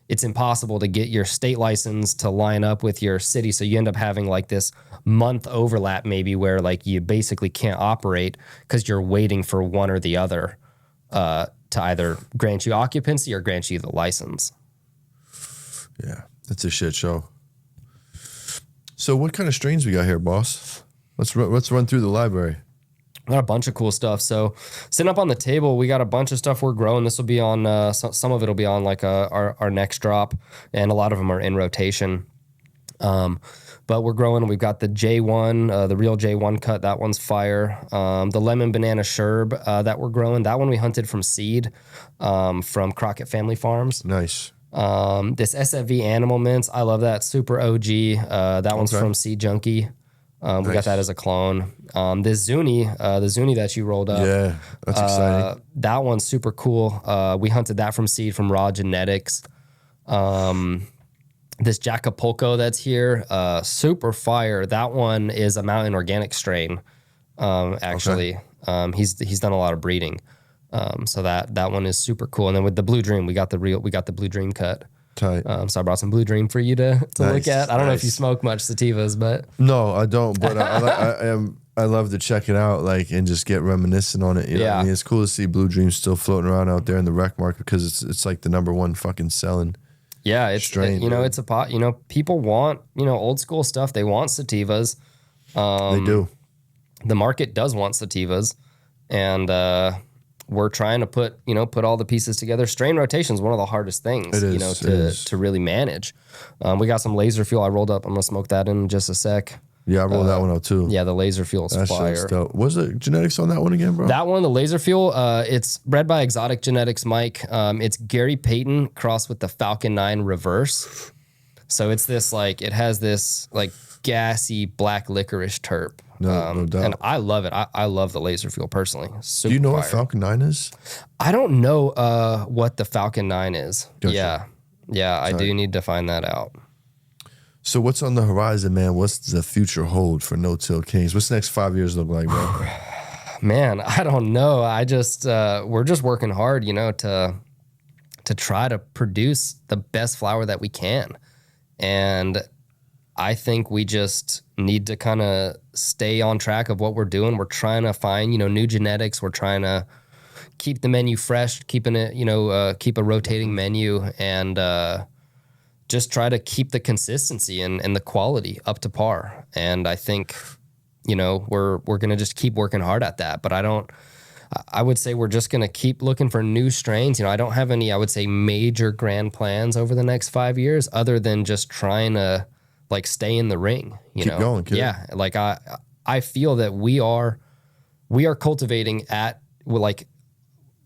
it's impossible to get your state license to line up with your city. So you end up having like this month overlap maybe where like you basically can't operate because you're waiting for one or the other to either grant you occupancy or grant you the license. Yeah, that's a shit show. So what kind of strains we got here, boss? Let's run through the library. Got a bunch of cool stuff. So sitting up on the table, we got a bunch of stuff we're growing. This will be on, some of it will be on like our next drop, and a lot of them are in rotation. But we're growing. We've got the J1, the real J1 cut. That one's fire. The lemon banana sherb that we're growing. That one we hunted from seed from Crockett Family Farms. Nice. This SFV Animal Mints, I love that. Super OG. That one's from Seed Junkie. We got that as a clone. This Zuni, the Zuni that you rolled up. Yeah, that's exciting. That one's super cool. We hunted that from seed from Raw Genetics. This Jacapulco that's here, super fire. That one is a mountain organic strain. Actually, he's done a lot of breeding. So that one is super cool. And then with the Blue Dream, we got the Blue Dream cut. Tight. So I brought some Blue Dream for you to look at. I don't know if you smoke much sativas, but no, I don't. But I love to check it out, like, and just get reminiscent on it. You know what I mean? It's cool to see Blue Dream still floating around out there in the rec market because it's like the #1 fucking selling. Yeah, it's strain, it's a pot. You know, people want old school stuff. They want sativas. They do. The market does want sativas, and we're trying to put all the pieces together. Strain rotation is one of the hardest things, to really manage. We got some laser fuel I rolled up. I'm gonna smoke that in just a sec. Yeah, I rolled that one out too. Yeah, the laser fuel is fire. Was it genetics on that one again, bro? That one, the laser fuel, it's bred by Exotic Genetics, Mike. It's Gary Payton crossed with the Falcon 9 reverse. So it's this it has this gassy black licorice terp. No doubt. And I love it. I love the laser fuel personally. Super Do you know fire. what Falcon 9 is? I don't know what the Falcon 9 is. Gotcha. Yeah, I do need to find that out. So what's on the horizon, man? What's the future hold for No Till Kings? What's the next 5 years look like, bro? Man, I don't know. I just we're just working hard, you know, to try to produce the best flower that we can. And I think we just need to kind of stay on track of what we're doing. We're trying to find, you know, new genetics. We're trying to keep the menu fresh, keeping it, you know, keep a rotating menu, and just try to keep the consistency and the quality up to par. And I think, you know, we're going to just keep working hard at that. But I would say we're just going to keep looking for new strains. You know, I don't have any, I would say, major grand plans over the next 5 years other than just trying to like stay in the ring, you Keep know? going, kid. Yeah. Like I feel that we are cultivating at, like,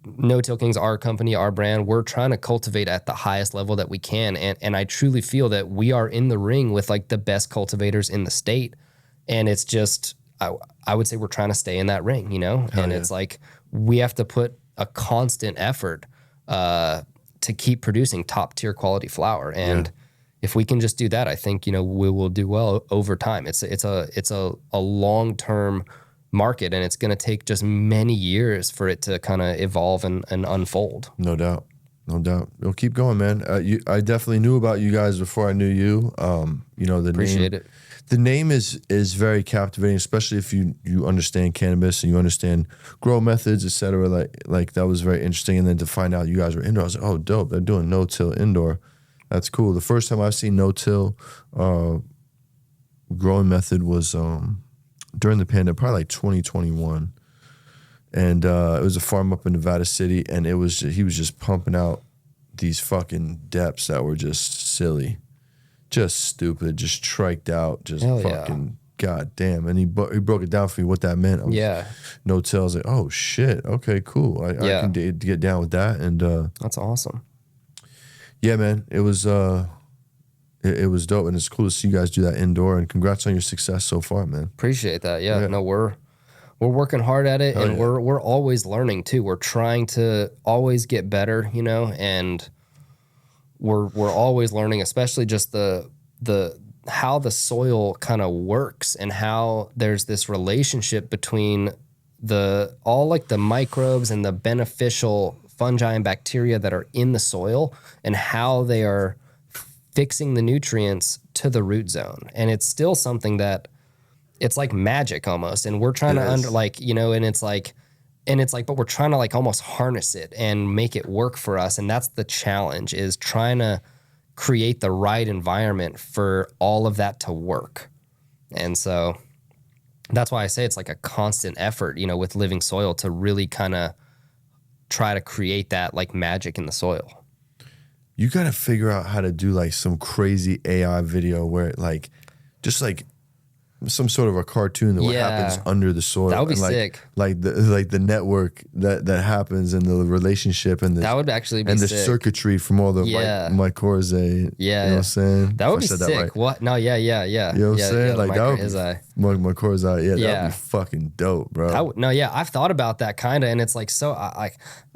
No Till Kings, our company, our brand, we're trying to cultivate at the highest level that we can. And I truly feel that we are in the ring with like the best cultivators in the state. And it's just, I would say we're trying to stay in that ring, you know? And it's like, we have to put a constant effort to keep producing top tier quality flower. And if we can just do that, I think, you know, we will do well over time. It's a long-term market, and it's going to take just many years for it to kind of evolve and unfold. No doubt. No doubt. You'll keep going, man. I definitely knew about you guys before I knew you. You know, Appreciate it. The name is very captivating, especially if you understand cannabis and you understand grow methods, et cetera. Like that was very interesting. And then to find out you guys were indoor, I was like, oh, dope. They're doing no-till indoor. That's cool. The first time I've seen no-till growing method was during the pandemic, probably like 2021. And it was a farm up in Nevada City, and he was just pumping out these fucking depths that were just silly. Just stupid, just triked out, just Hell fucking goddamn. And he broke it down for me what that meant. No till. I was like, oh shit, okay, cool. I can get down with that. And that's awesome. Yeah, man, it was dope, and it's cool to see you guys do that indoor. And congrats on your success so far, man. Appreciate that. Yeah. No, we're working hard at it, and we're always learning too. We're trying to always get better, you know, and we're always learning, especially just the how the soil kind of works and how there's this relationship between all like the microbes and the beneficial fungi and bacteria that are in the soil and how they are fixing the nutrients to the root zone. And it's still something that it's like magic almost. And we're trying but we're trying to like almost harness it and make it work for us. And that's the challenge, is trying to create the right environment for all of that to work. And so that's why I say it's like a constant effort, you know, with living soil to really kind of try to create that like magic in the soil. You got to figure out how to do like some crazy AI video where it like, just like some sort of a cartoon that what happens under the soil. That would be and like, sick. Like the network that happens and the relationship and that would actually be and sick. The circuitry from all the mycorrhizae. You know what I'm saying? That would be sick. That right. What? No, yeah. You know what I'm saying? Like that would be mycorrhizae. Yeah, that would be fucking dope, bro. I've thought about that kind of, and it's like so. I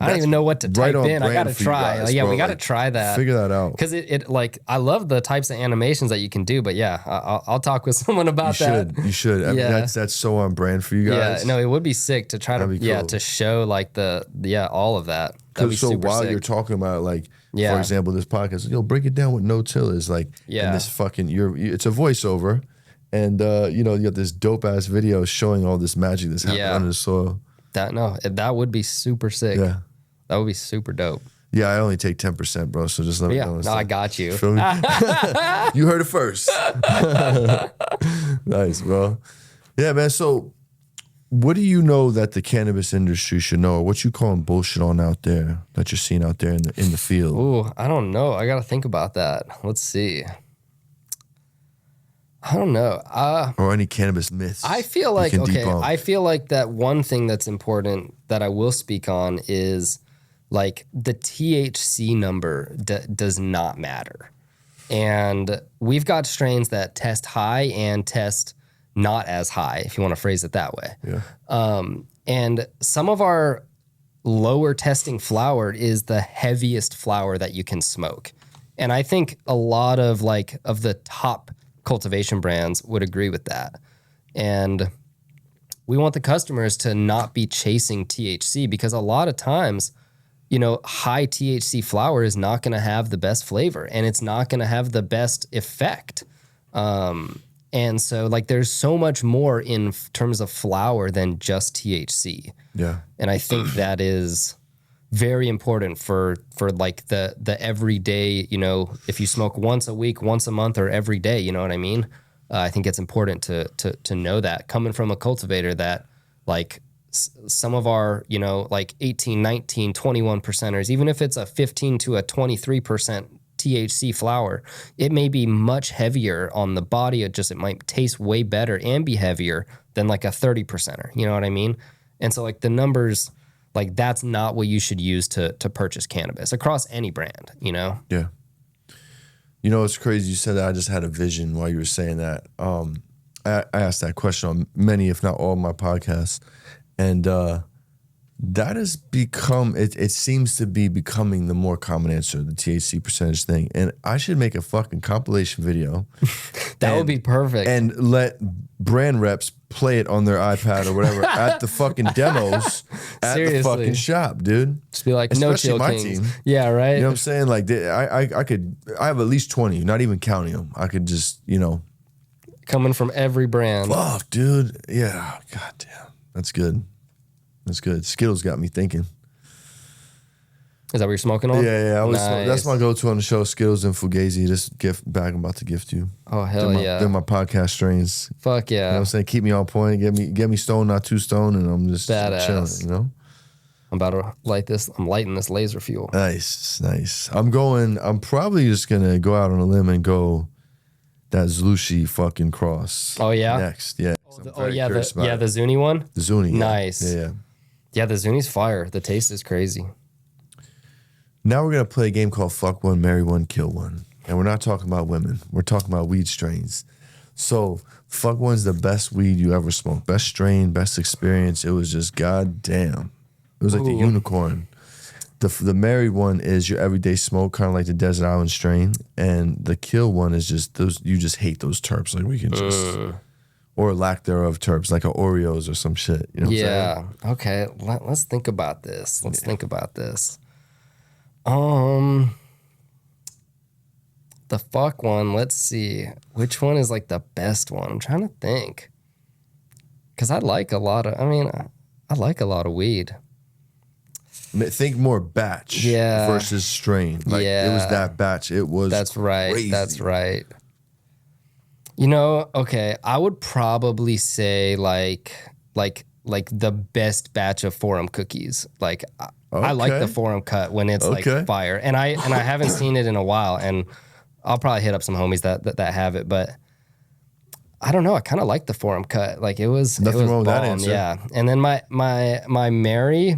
don't even know what to type in. I gotta try. Guys, we gotta try that. Figure that out. Because it like I love the types of animations that you can do, but I'll talk with someone about that. You should. I mean, that's so on brand for you guys. Yeah, no, it would be sick to try to to show like all of that. So while you're talking about like, for example, this podcast, break it down what no-till is like. Yeah. And this fucking it's a voiceover, and you got this dope ass video showing all this magic that's happening under the soil. That would be super sick. Yeah, that would be super dope. Yeah, I only take 10%, bro. So just let me know. No, I got you. Feel me? You heard it first. Nice, bro. Yeah, man. So, what do you know that the cannabis industry should know, or what you calling bullshit on out there that you're seeing out there in the field? Ooh, I don't know. I got to think about that. Let's see. I don't know. Or any cannabis myths. I feel like I feel like that one thing that's important that I will speak on is like the THC number does not matter. And we've got strains that test high and test not as high, if you want to phrase it that way. Yeah. And some of our lower testing flower is the heaviest flower that you can smoke. And I think a lot of the top cultivation brands would agree with that. And we want the customers to not be chasing THC, because a lot of times, you know, high THC flower is not going to have the best flavor, and it's not going to have the best effect. And so, like, there's so much more in terms of flower than just THC. Yeah. And I think that is very important for like the everyday, you know, if you smoke once a week, once a month, or every day, you know what I mean? I think it's important to know that, coming from a cultivator, that like some of our, you know, like 18, 19, 21 percenters, even if it's a 15 to a 23% THC flower, it may be much heavier on the body. It might taste way better and be heavier than like a 30 percenter. You know what I mean? And so like the numbers, like that's not what you should use to purchase cannabis across any brand, you know? Yeah. You know, it's crazy. You said that. I just had a vision while you were saying that. I asked that question on many, if not all, of my podcasts. And that has become, it seems to be becoming the more common answer, the THC percentage thing. And I should make a fucking compilation video. That would be perfect. And let brand reps play it on their iPad or whatever at the fucking demos at the fucking shop, dude. Just be like, especially no chill my kings. team. Yeah, right? You know what I'm saying? Like, I have at least 20, not even counting them. I could just, you know. Coming from every brand. Fuck, dude. Yeah. God damn. That's good. That's good. Skittles got me thinking. Is that what you're smoking on? Yeah. Nice. That's my go-to on the show, Skittles and Fugazi. This gift bag I'm about to gift you. Oh, hell yeah. They're my podcast strains. Fuck yeah. You know what I'm saying? Keep me on point. Get me stoned, not too stoned, and I'm just Badass. chilling, you know? I'm about to light this. I'm lighting this laser fuel. Nice. I'm probably just going to go out on a limb and go that Zlushi fucking cross. Oh, yeah? Next, yeah. The Zuni one? The Zuni. Yeah. Nice. Yeah. Yeah, the Zuni's fire. The taste is crazy. Now we're going to play a game called Fuck One, Marry One, Kill One. And we're not talking about women. We're talking about weed strains. So Fuck One's the best weed you ever smoked. Best strain, best experience. It was just goddamn. It was like the unicorn. The married one is your everyday smoke, kind of like the Desert Island strain. And the kill one is just those, you just hate those terps. Like we can just, or lack thereof terps, like a Oreos or some shit. You know what I'm saying? Okay. Let's think about this. The fuck one, let's see. Which one is like the best one? I'm trying to think. Because I like a lot of weed. Think more batch versus strain. Like it was that batch. It was That's right. crazy. That's right. You know, okay, I would probably say like the best batch of Forum cookies. Like I like the Forum cut when it's like fire. And I haven't seen it in a while, and I'll probably hit up some homies that have it, but I don't know. I kind of like the Forum cut. Like it was nothing wrong with that bomb, answer. Yeah. And then my Mary,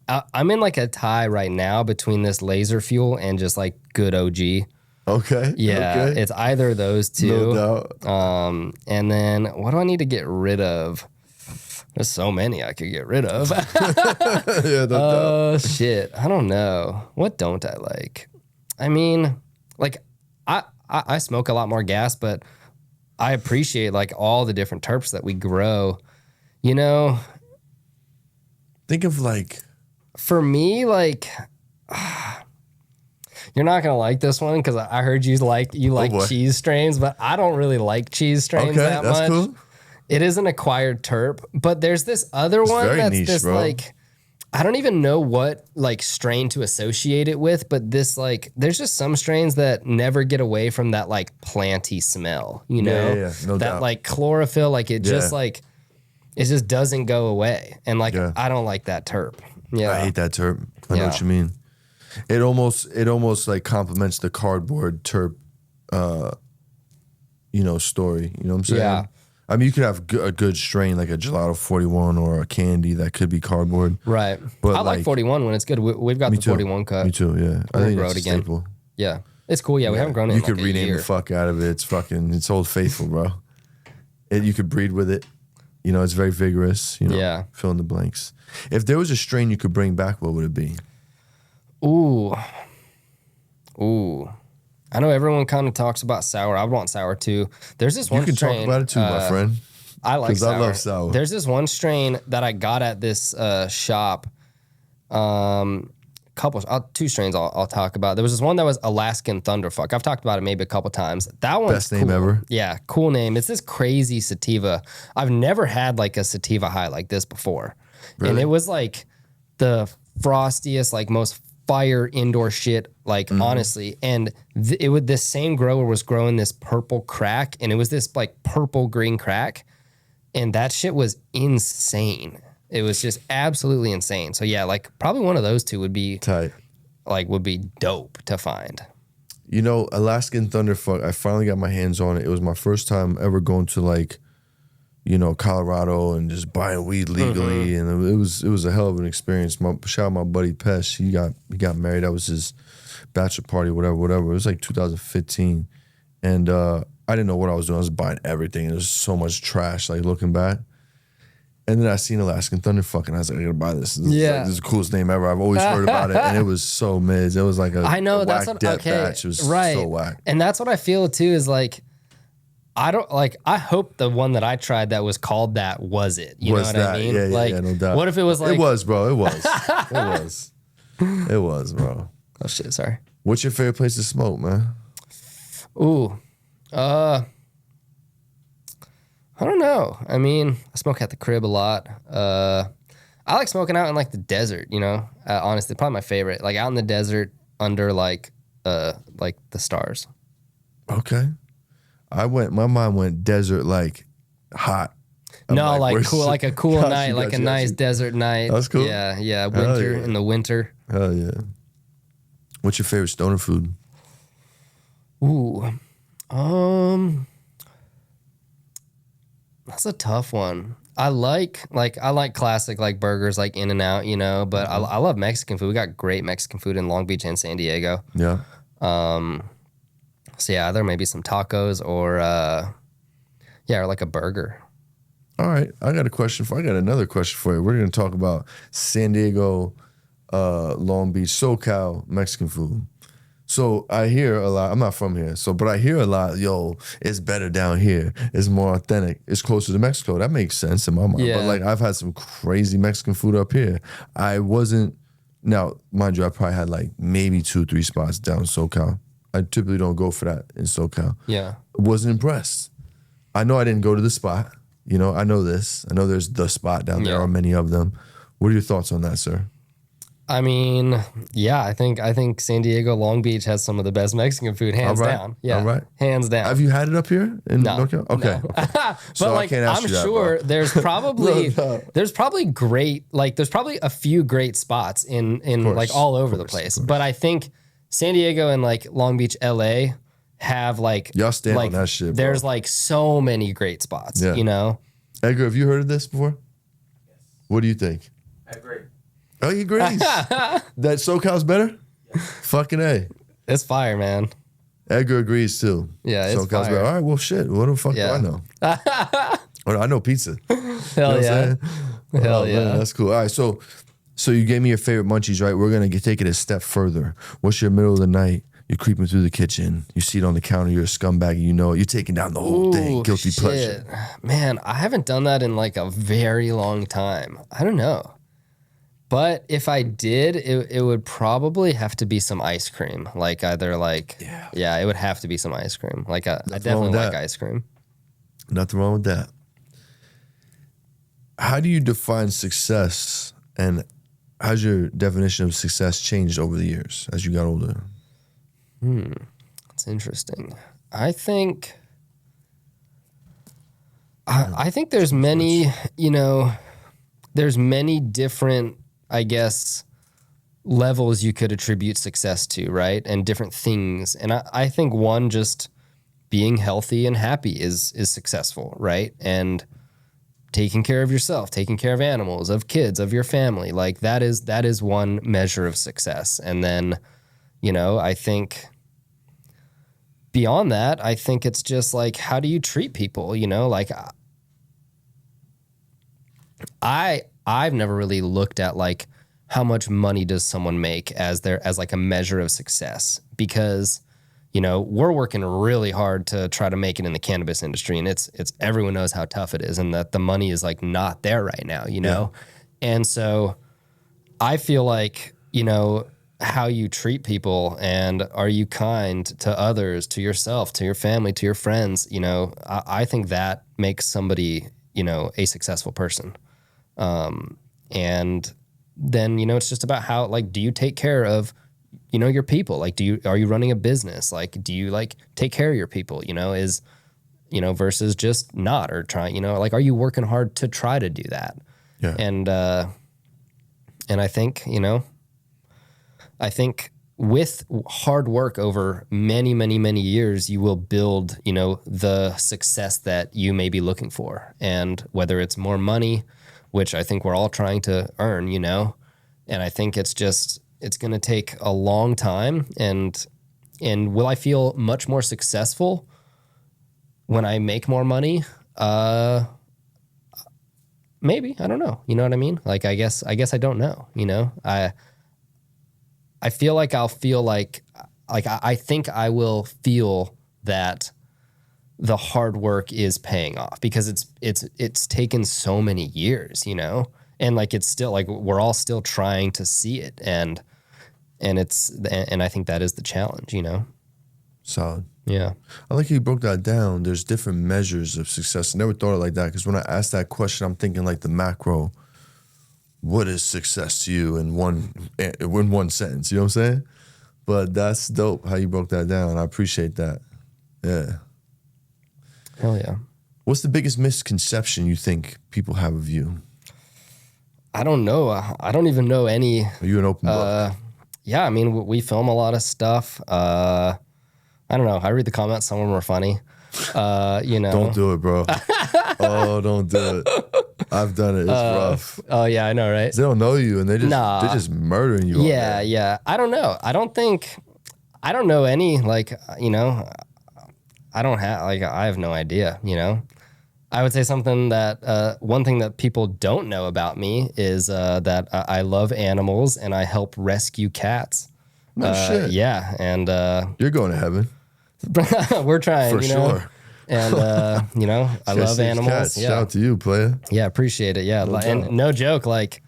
I'm in like a tie right now between this laser fuel and just like good OG. Okay. Yeah. Okay. It's either of those two. No doubt. And then what do I need to get rid of? There's so many I could get rid of. Yeah, no doubt. Shit. I don't know. What don't I like? I mean, like I smoke a lot more gas, but I appreciate like all the different terps that we grow. You know, think of like, for me, like you're not gonna like this one because I heard you like cheese strains, but I don't really like cheese strains that much. That's cool. It is an acquired terp, but there's this other one very that's niche, this bro. like, I don't even know what like strain to associate it with, but this like, there's just some strains that never get away from that like planty smell, you know? Yeah, no that doubt. like chlorophyll, like it just like, it just doesn't go away. And like, I don't like that terp. Yeah. I hate that terp. I know what you mean. It almost like complements the cardboard terp, story. You know what I'm saying? Yeah. I mean, you could have a good strain like a Gelato 41 or a candy that could be cardboard. Right. But I like 41 when it's good. We've got the 41 cut. Me too, yeah. I think grow that's it again. a staple. Yeah. It's cool. Yeah, we haven't grown it in You like could a rename year. the fuck out of it. It's Old Faithful, bro. You could breed with it. You know, it's very vigorous. You know, fill in the blanks. If there was a strain you could bring back, what would it be? Ooh. I know everyone kind of talks about sour. I want sour too. There's this one You can strain. talk about it too, my friend. I like 'Cause sour. I love sour. There's this one strain that I got at this shop. Two strains I'll talk about. There was this one that was Alaskan Thunderfuck. I've talked about it maybe a couple times. That one's Best name cool. ever. Yeah, cool name. It's this crazy sativa. I've never had like a sativa high like this before. Really? And it was like the frostiest, like most fire indoor shit, like honestly. And this same grower was growing this purple crack, and it was this like purple green crack. And that shit was insane. It was just absolutely insane. So yeah, like probably one of those two would be Tight. would be dope to find. You know, Alaskan Thunderfuck, I finally got my hands on it. It was my first time ever going to like, you know, Colorado and just buying weed legally. And it was a hell of an experience. Shout out my buddy Pesh. He got married. That was his bachelor party, whatever. It was like 2015. And I didn't know what I was doing. I was buying everything. There's so much trash, like looking back. And then I seen Alaskan Thunderfuck, and I was like, I gotta buy this. This is the coolest name ever. I've always heard about it, and it was so mids. It was like I know that's whack what death batch. It was so whack. And that's what I feel too is like I hope the one that I tried that was called that was it. You know what I mean? Yeah, no doubt. What if it was like it was, bro. It was. It was, bro. Oh shit, sorry. What's your favorite place to smoke, man? Ooh. I don't know. I mean, I smoke at the crib a lot. I like smoking out in like the desert, you know? Honestly, probably my favorite. Like out in the desert under like the stars. Okay. My mind went desert like hot. No, like where's- cool, like a cool Gotcha, night, like a gotcha, nice gotcha. desert night. That's cool. Yeah, winter yeah. in the winter. Hell yeah. What's your favorite stoner food? Ooh, that's a tough one. I like classic like burgers, like In-N-Out, you know. But I love Mexican food. We got great Mexican food in Long Beach and San Diego. Yeah. So yeah, there may be some tacos or or like a burger. All right. I got another question for you. We're gonna talk about San Diego, Long Beach, SoCal Mexican food. So I hear a lot, I'm not from here, but I hear a lot, yo, it's better down here. It's more authentic. It's closer to Mexico. That makes sense in my mind. Yeah. But like I've had some crazy Mexican food up here. Now, mind you, I probably had like maybe 2-3 spots down in SoCal. I typically don't go for that in SoCal. Yeah. Wasn't impressed. I know I didn't go to the spot. You know, I know this. I know there's the spot down there, Yeah. or many of them. What are your thoughts on that, sir? I mean, yeah, I think San Diego, Long Beach has some of the best Mexican food, hands All right. down. Yeah, All right. hands down. Have you had it up here in No, NorCal? Okay. no. Okay. But So I like, can't ask I'm you that, sure bro. there's probably No. there's probably a few great spots in course, like all over of the course, place. of course. But I think San Diego and like Long Beach, LA have like Y'all stand like on that shit, bro. there's like so many great spots. Yeah. You know? Edgar, have you heard of this before? Yes. What do you think? I agree. Oh, he agrees. That SoCal's better? Fucking A. It's fire, man. Edgar agrees too. Yeah, it's SoCal's fire. better. All right, well, shit. What the fuck Yeah. do I know? Well, I know pizza. You know Hell what I'm yeah. saying? Hell Oh, yeah. man, that's cool. All right, so you gave me your favorite munchies, right? We're going to take it a step further. What's your middle of the night? You're creeping through the kitchen. You see it on the counter. You're a scumbag. You know it. You're taking down the whole thing. Ooh, Guilty shit. pleasure. Man, I haven't done that in like a very long time. I don't know. But if I did, it would probably have to be some ice cream. Like either like, yeah, it would have to be some ice cream. Like I definitely with like that. ice cream. Nothing wrong with that. How do you define success, and how's your definition of success changed over the years as you got older? That's interesting. I think there's many, there's many different, I guess, levels you could attribute success to, right? And different things. And I think one, just being healthy and happy is successful, right? And taking care of yourself, taking care of animals, of kids, of your family, like that is one measure of success. And then, I think beyond that, I think it's just like, how do you treat people? Like I've never really looked at like how much money does someone make as like a measure of success, because you know, we're working really hard to try to make it in the cannabis industry, and it's everyone knows how tough it is and that the money is like not there right now, you know? And so I feel like, you know, how you treat people and are you kind to others, to yourself, to your family, to your friends, you know, I think that makes somebody, you know, a successful person. And then, you know, it's just about how, like, do you take care of, you know, your people? Like, are you running a business? Like, do you like take care of your people, you know, versus just not, or trying, you know, like, are you working hard to try to do that? Yeah. And I think, you know, with hard work over many, many, many years, you will build, you know, the success that you may be looking for. And whether it's more money, which I think we're all trying to earn, you know, and I think it's going to take a long time. And will I feel much more successful when I make more money? Maybe, I don't know. You know what I mean? Like, I guess I don't know, you know, I feel like I'll feel like I think I will feel that the hard work is paying off because it's taken so many years, you know, and like, it's still like, we're all still trying to see it. And I think that is the challenge, you know? Solid. Yeah. I like how you broke that down. There's different measures of success. I never thought of it like that because when I asked that question, I'm thinking like the macro. What is success to you in one sentence? You know what I'm saying? But that's dope how you broke that down. I appreciate that. Yeah. Hell yeah. What's the biggest misconception you think people have of you? I don't know. I don't even know any. Are you an open book? Yeah, I mean, we film a lot of stuff. I don't know. I read the comments. Some of them are funny. You know. Don't do it, bro. Oh, don't do it. I've done it. It's rough. Oh yeah, I know, right? They don't know you, and they're just murdering you. Yeah, yeah. I don't know. I don't know any, like, you know, I have no idea, you know. I would say something that, one thing that people don't know about me is that I love animals and I help rescue cats. No shit. Yeah, and you're going to heaven. We're trying, For you know. sure. And, you know, I love animals. Yeah. Shout out to you, player. Yeah, appreciate it. Yeah. And no joke, like,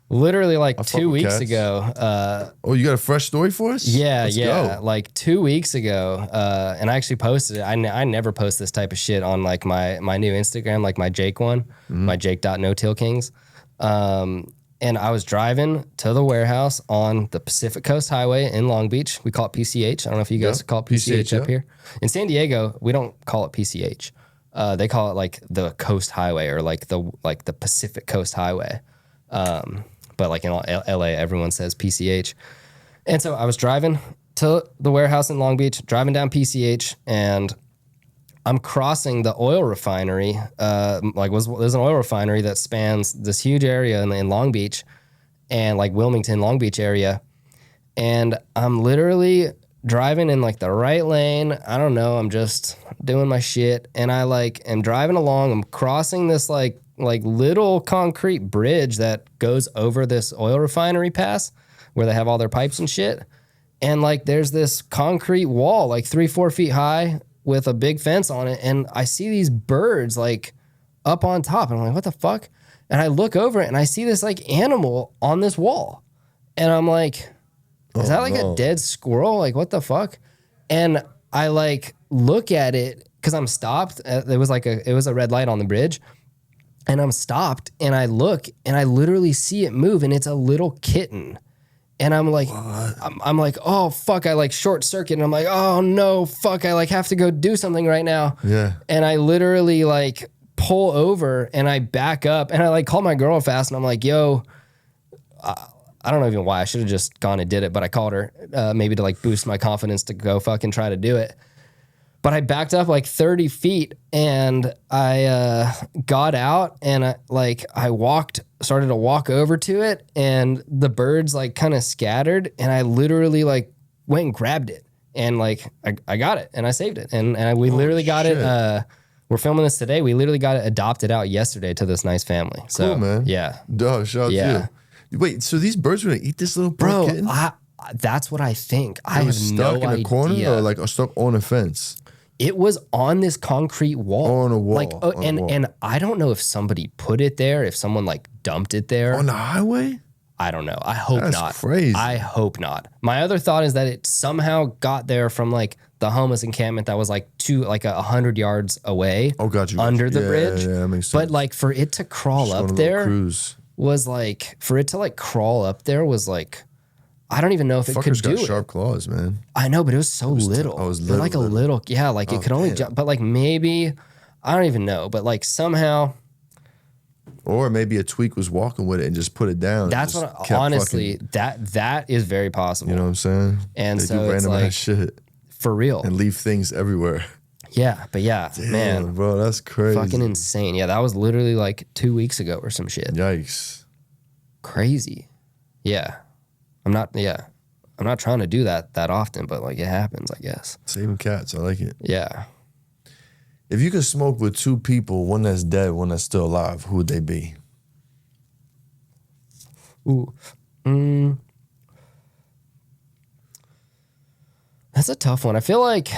literally like 2 weeks ago. Oh, you got a fresh story for us? Yeah, Let's yeah. go. Like 2 weeks ago, and I actually posted it. I never post this type of shit on like my new Instagram, like my Jake one, my Jake.NoTillKings. And I was driving to the warehouse on the Pacific Coast Highway in Long Beach. We call it PCH. I don't know if you guys call it PCH up here. In San Diego, we don't call it PCH. They call it like the Coast Highway or like the Pacific Coast Highway. But like in LA, everyone says PCH. And so I was driving to the warehouse in Long Beach, driving down PCH, and I'm crossing the oil refinery. There's an oil refinery that spans this huge area in Long Beach and like Wilmington, Long Beach area. And I'm literally driving in like the right lane. I don't know. I'm just doing my shit. And I like am driving along. I'm crossing this like little concrete bridge that goes over this oil refinery pass where they have all their pipes and shit. And like, there's this concrete wall, like 3-4 feet high with a big fence on it. And I see these birds like up on top. And I'm like, what the fuck? And I look over and I see this like animal on this wall. And I'm like, is that like a dead squirrel? Like, what the fuck? And I like look at it because I'm stopped. It was a red light on the bridge. And I'm stopped and I look and I literally see it move and it's a little kitten. And I'm like, I'm like, oh fuck, I like short circuit and I'm like, oh no, fuck, I like have to go do something right now. Yeah. And I literally like pull over and I back up and I like call my girl fast and I'm like, yo, I don't know even why I should have just gone and did it, but I called her maybe to like boost my confidence to go fucking try to do it. But I backed up like 30 feet and I got out and I started to walk over to it and the birds like kind of scattered and I literally like went and grabbed it and like I got it and I saved it and we literally got it. We're filming this today. We literally got it adopted out yesterday to this nice family. So, cool, man. Yeah. Dog, shout out to you. Wait, so these birds were gonna eat this little kitten? That's what I think. I It have was no stuck in a idea. corner or like stuck on a fence? It was on this concrete wall. On a wall, Like, on a wall. and I don't know if somebody put it there, if someone like dumped it there. On the highway? I don't know. I hope That's not. crazy. I hope not. My other thought is that it somehow got there from like the homeless encampment that was like 100 yards away. Oh, got you. Under the Yeah, bridge. Yeah, that makes sense. But like for it to crawl Just on a up little there cruise. was like, for it to like crawl up there was like, I don't even know if it could Fuckers do got it. sharp claws, man. I know, but it was so little. oh, it was They're like little. a little, yeah, like it could only jump, but like maybe, I don't even know, but like somehow, Or maybe a tweak was walking with it and just put it down. that's and what, just kept honestly, fucking- that is very possible. you know what I'm saying? And They so do it's random like- ass shit For real. and leave things everywhere. Yeah, but yeah, Damn, man, bro, that's crazy. fucking insane. Yeah, that was literally like 2 weeks ago or some shit. Yikes. Crazy. Yeah. I'm not trying to do that often, but like it happens, I guess. Saving cats, I like it. Yeah. If you could smoke with two people, one that's dead, one that's still alive, who would they be? Ooh. That's a tough one. I feel like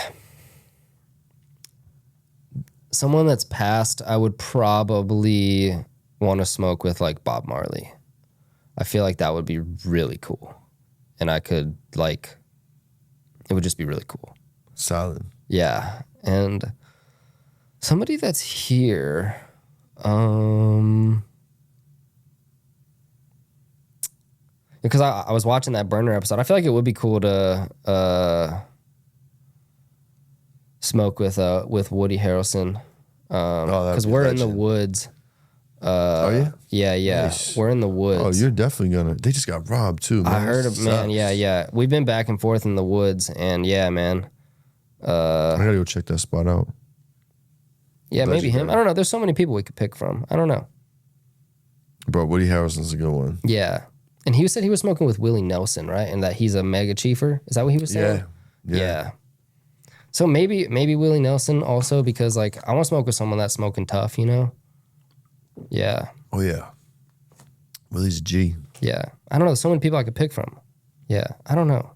someone that's passed, I would probably want to smoke with like Bob Marley. I feel like that would be really cool. And I could like, it would just be really cool. Solid. Yeah. And somebody that's here, because I was watching that Burner episode. I feel like it would be cool to smoke with Woody Harrelson. Because we're in the woods. Are you? Yeah. Nice. We're in the woods. Oh, you're definitely gonna. They just got robbed too, man. I heard That of, man, sucks. yeah. We've been back and forth in the woods, and yeah, man. I gotta go check that spot out. Yeah, maybe him. Legendary. I don't know. There's so many people we could pick from. I don't know. Bro, Woody Harrelson's a good one. Yeah. And he said he was smoking with Willie Nelson, right? And that he's a mega chiefer. Is that what he was saying? Yeah. So maybe Willie Nelson also, because like I want to smoke with someone that's smoking tough, you know? Yeah. Oh yeah. Willie's a G. Yeah. I don't know. There's so many people I could pick from. Yeah. I don't know.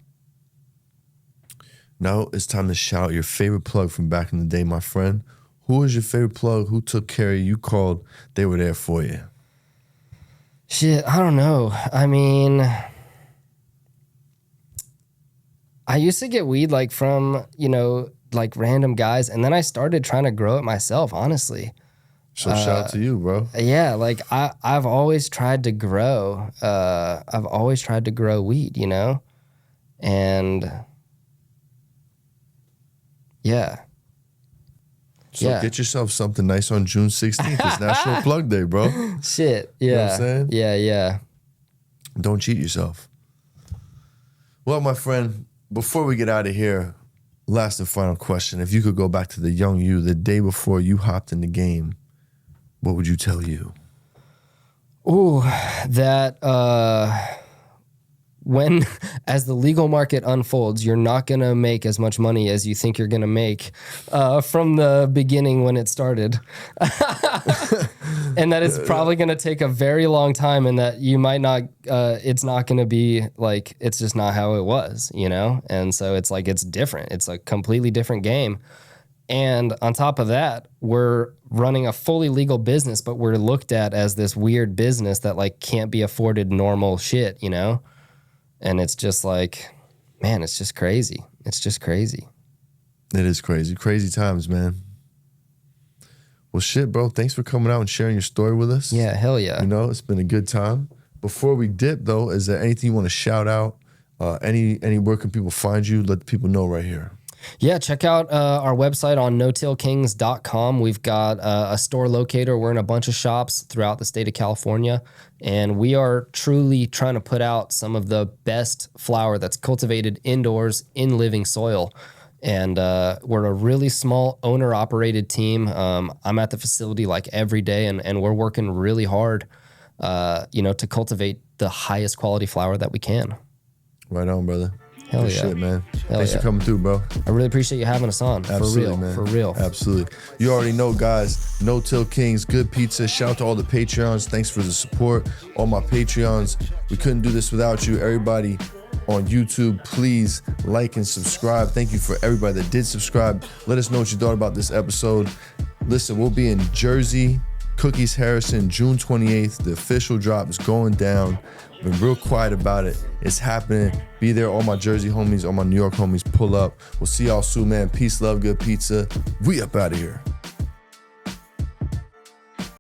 Now it's time to shout out your favorite plug from back in the day, my friend. Who is your favorite plug? Who took care of you? You called. They were there for you. Shit, I don't know. I mean, I used to get weed like from, you know, like random guys, and then I started trying to grow it myself, honestly. So shout out to you, bro. Yeah, like I've always tried to grow. I've always tried to grow weed, you know? And yeah. So Yeah. get yourself something nice on June 16th. It's National Plug Day, bro. Shit. Yeah. You know what I'm saying? Yeah. Don't cheat yourself. Well, my friend, before we get out of here, last and final question. If you could go back to the young you, the day before you hopped in the game, what would you tell you? Ooh, that when, as the legal market unfolds, you're not going to make as much money as you think you're going to make from the beginning when it started. And that it's probably going to take a very long time, and that you might not, it's not going to be like, it's just not how it was, you know? And so it's like, it's different. It's a completely different game. And on top of that, we're running a fully legal business, but we're looked at as this weird business that like can't be afforded normal shit, you know? And it's just like, man, it's just crazy. It's just crazy. It is crazy. Crazy times, man. Well, shit, bro. Thanks for coming out and sharing your story with us. Yeah, hell yeah. You know, it's been a good time. Before we dip, though, is there anything you want to shout out? Where can people find you? Let the people know right here. Yeah, check out our website on notillkings.com. We've got a store locator. We're in a bunch of shops throughout the state of California, and we are truly trying to put out some of the best flower that's cultivated indoors in living soil. And we're a really small owner-operated team. I'm at the facility like every day, and we're working really hard, to cultivate the highest quality flower that we can. Right on, brother. Hell Good yeah. shit, man. Hell Thanks yeah. for coming through, bro. I really appreciate you having us on. Absolutely, man. For real. Absolutely. You already know, guys. No Till Kings, good pizza. Shout out to all the Patreons. Thanks for the support. All my Patreons. We couldn't do this without you. Everybody, on YouTube. Please like and subscribe. Thank you for everybody that did subscribe. Let us know what you thought about this episode. Listen, we'll be in Jersey, Cookies Harrison, June 28th. The official drop is going down. Been real quiet about it. It's happening. Be there. All my Jersey homies, all my New York homies, pull up. We'll see y'all soon, man. Peace, love, good pizza. We up out of here.